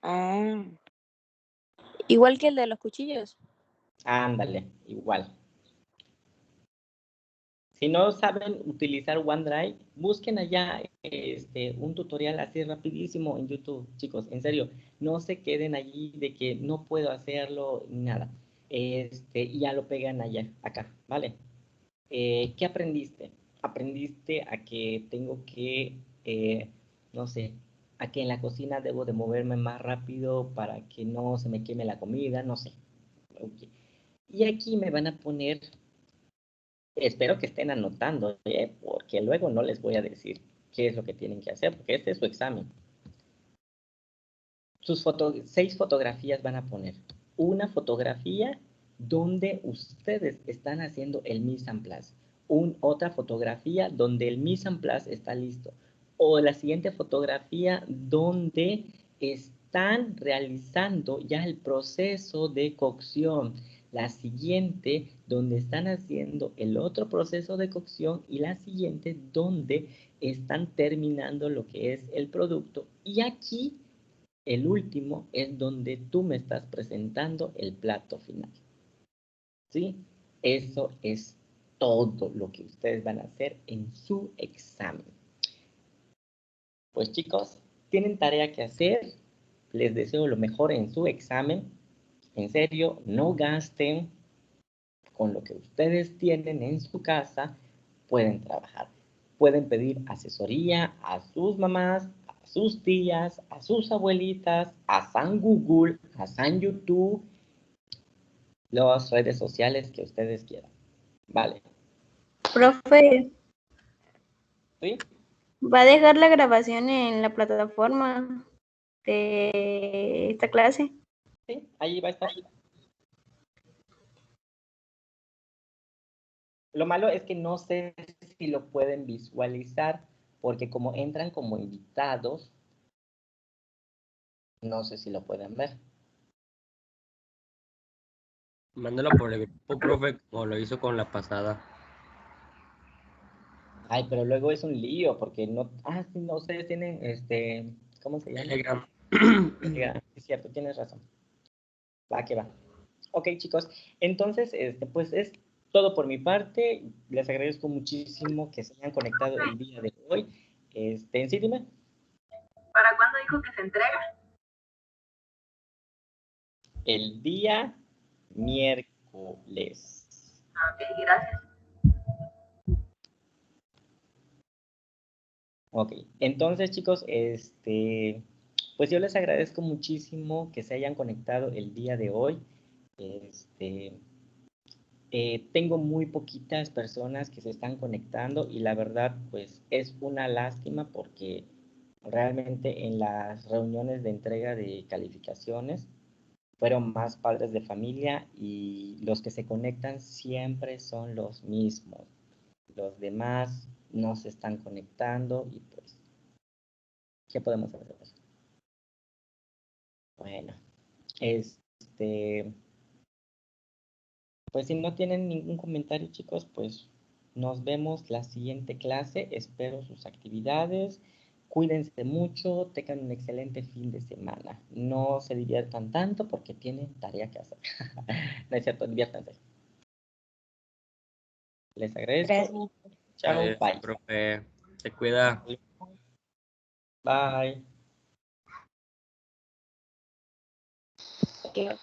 Ah, Igual que el de los cuchillos. Ándale, igual. Si no saben utilizar OneDrive, busquen allá un tutorial así rapidísimo en YouTube, chicos, en serio, no se queden allí de que no puedo hacerlo, nada. Y ya lo pegan allá, acá, ¿vale? ¿Qué aprendiste? Aprendiste a que tengo que, no sé, a que en la cocina debo de moverme más rápido para que no se me queme la comida, no sé. Okay. Y aquí me van a poner. Espero que estén anotando, porque luego no les voy a decir qué es lo que tienen que hacer, porque este es su examen. 6 fotografías van a poner. Una fotografía donde ustedes están haciendo el mise en place. Otra fotografía donde el mise en place está listo. O la siguiente fotografía donde están realizando ya el proceso de cocción. La siguiente donde están haciendo el otro proceso de cocción y la siguiente donde están terminando lo que es el producto. Y aquí el último es donde tú me estás presentando el plato final. ¿Sí? Eso es todo lo que ustedes van a hacer en su examen. Pues chicos, tienen tarea que hacer. Les deseo lo mejor en su examen. En serio, no gasten con lo que ustedes tienen en su casa. Pueden trabajar. Pueden pedir asesoría a sus mamás, a sus tías, a sus abuelitas, a San Google, a San YouTube, las redes sociales que ustedes quieran. Vale. Profe, ¿Sí? ¿va a dejar la grabación en la plataforma de esta clase? Sí, ahí va a estar. Lo malo es que no sé si lo pueden visualizar, porque como entran como invitados, no sé si lo pueden ver. Mándalo por el grupo, profe, como lo hizo con la pasada. Ay, pero luego es un lío, porque no, sí, no, ustedes tienen, ¿cómo se llama? Telegram. Telegram, es cierto, tienes razón. Va, que va. Ok, chicos, entonces, pues es todo por mi parte. Les agradezco muchísimo que se hayan conectado el día de hoy. Sí, dime. ¿Para cuándo dijo que se entrega? El día miércoles. Ok, gracias. Ok, entonces chicos, pues yo les agradezco muchísimo que se hayan conectado el día de hoy. Tengo muy poquitas personas que se están conectando y la verdad, pues es una lástima porque realmente en las reuniones de entrega de calificaciones fueron más padres de familia y los que se conectan siempre son los mismos. Los demás no se están conectando y pues, ¿qué podemos hacer? Bueno, pues si no tienen ningún comentario, chicos, pues nos vemos la siguiente clase. Espero sus actividades. Cuídense mucho, tengan un excelente fin de semana. No se diviertan tanto porque tienen tarea que hacer. No es cierto, diviértanse. Les agradezco. gracias. Chao, Adiós, bye. profe. Se cuida. Bye. Que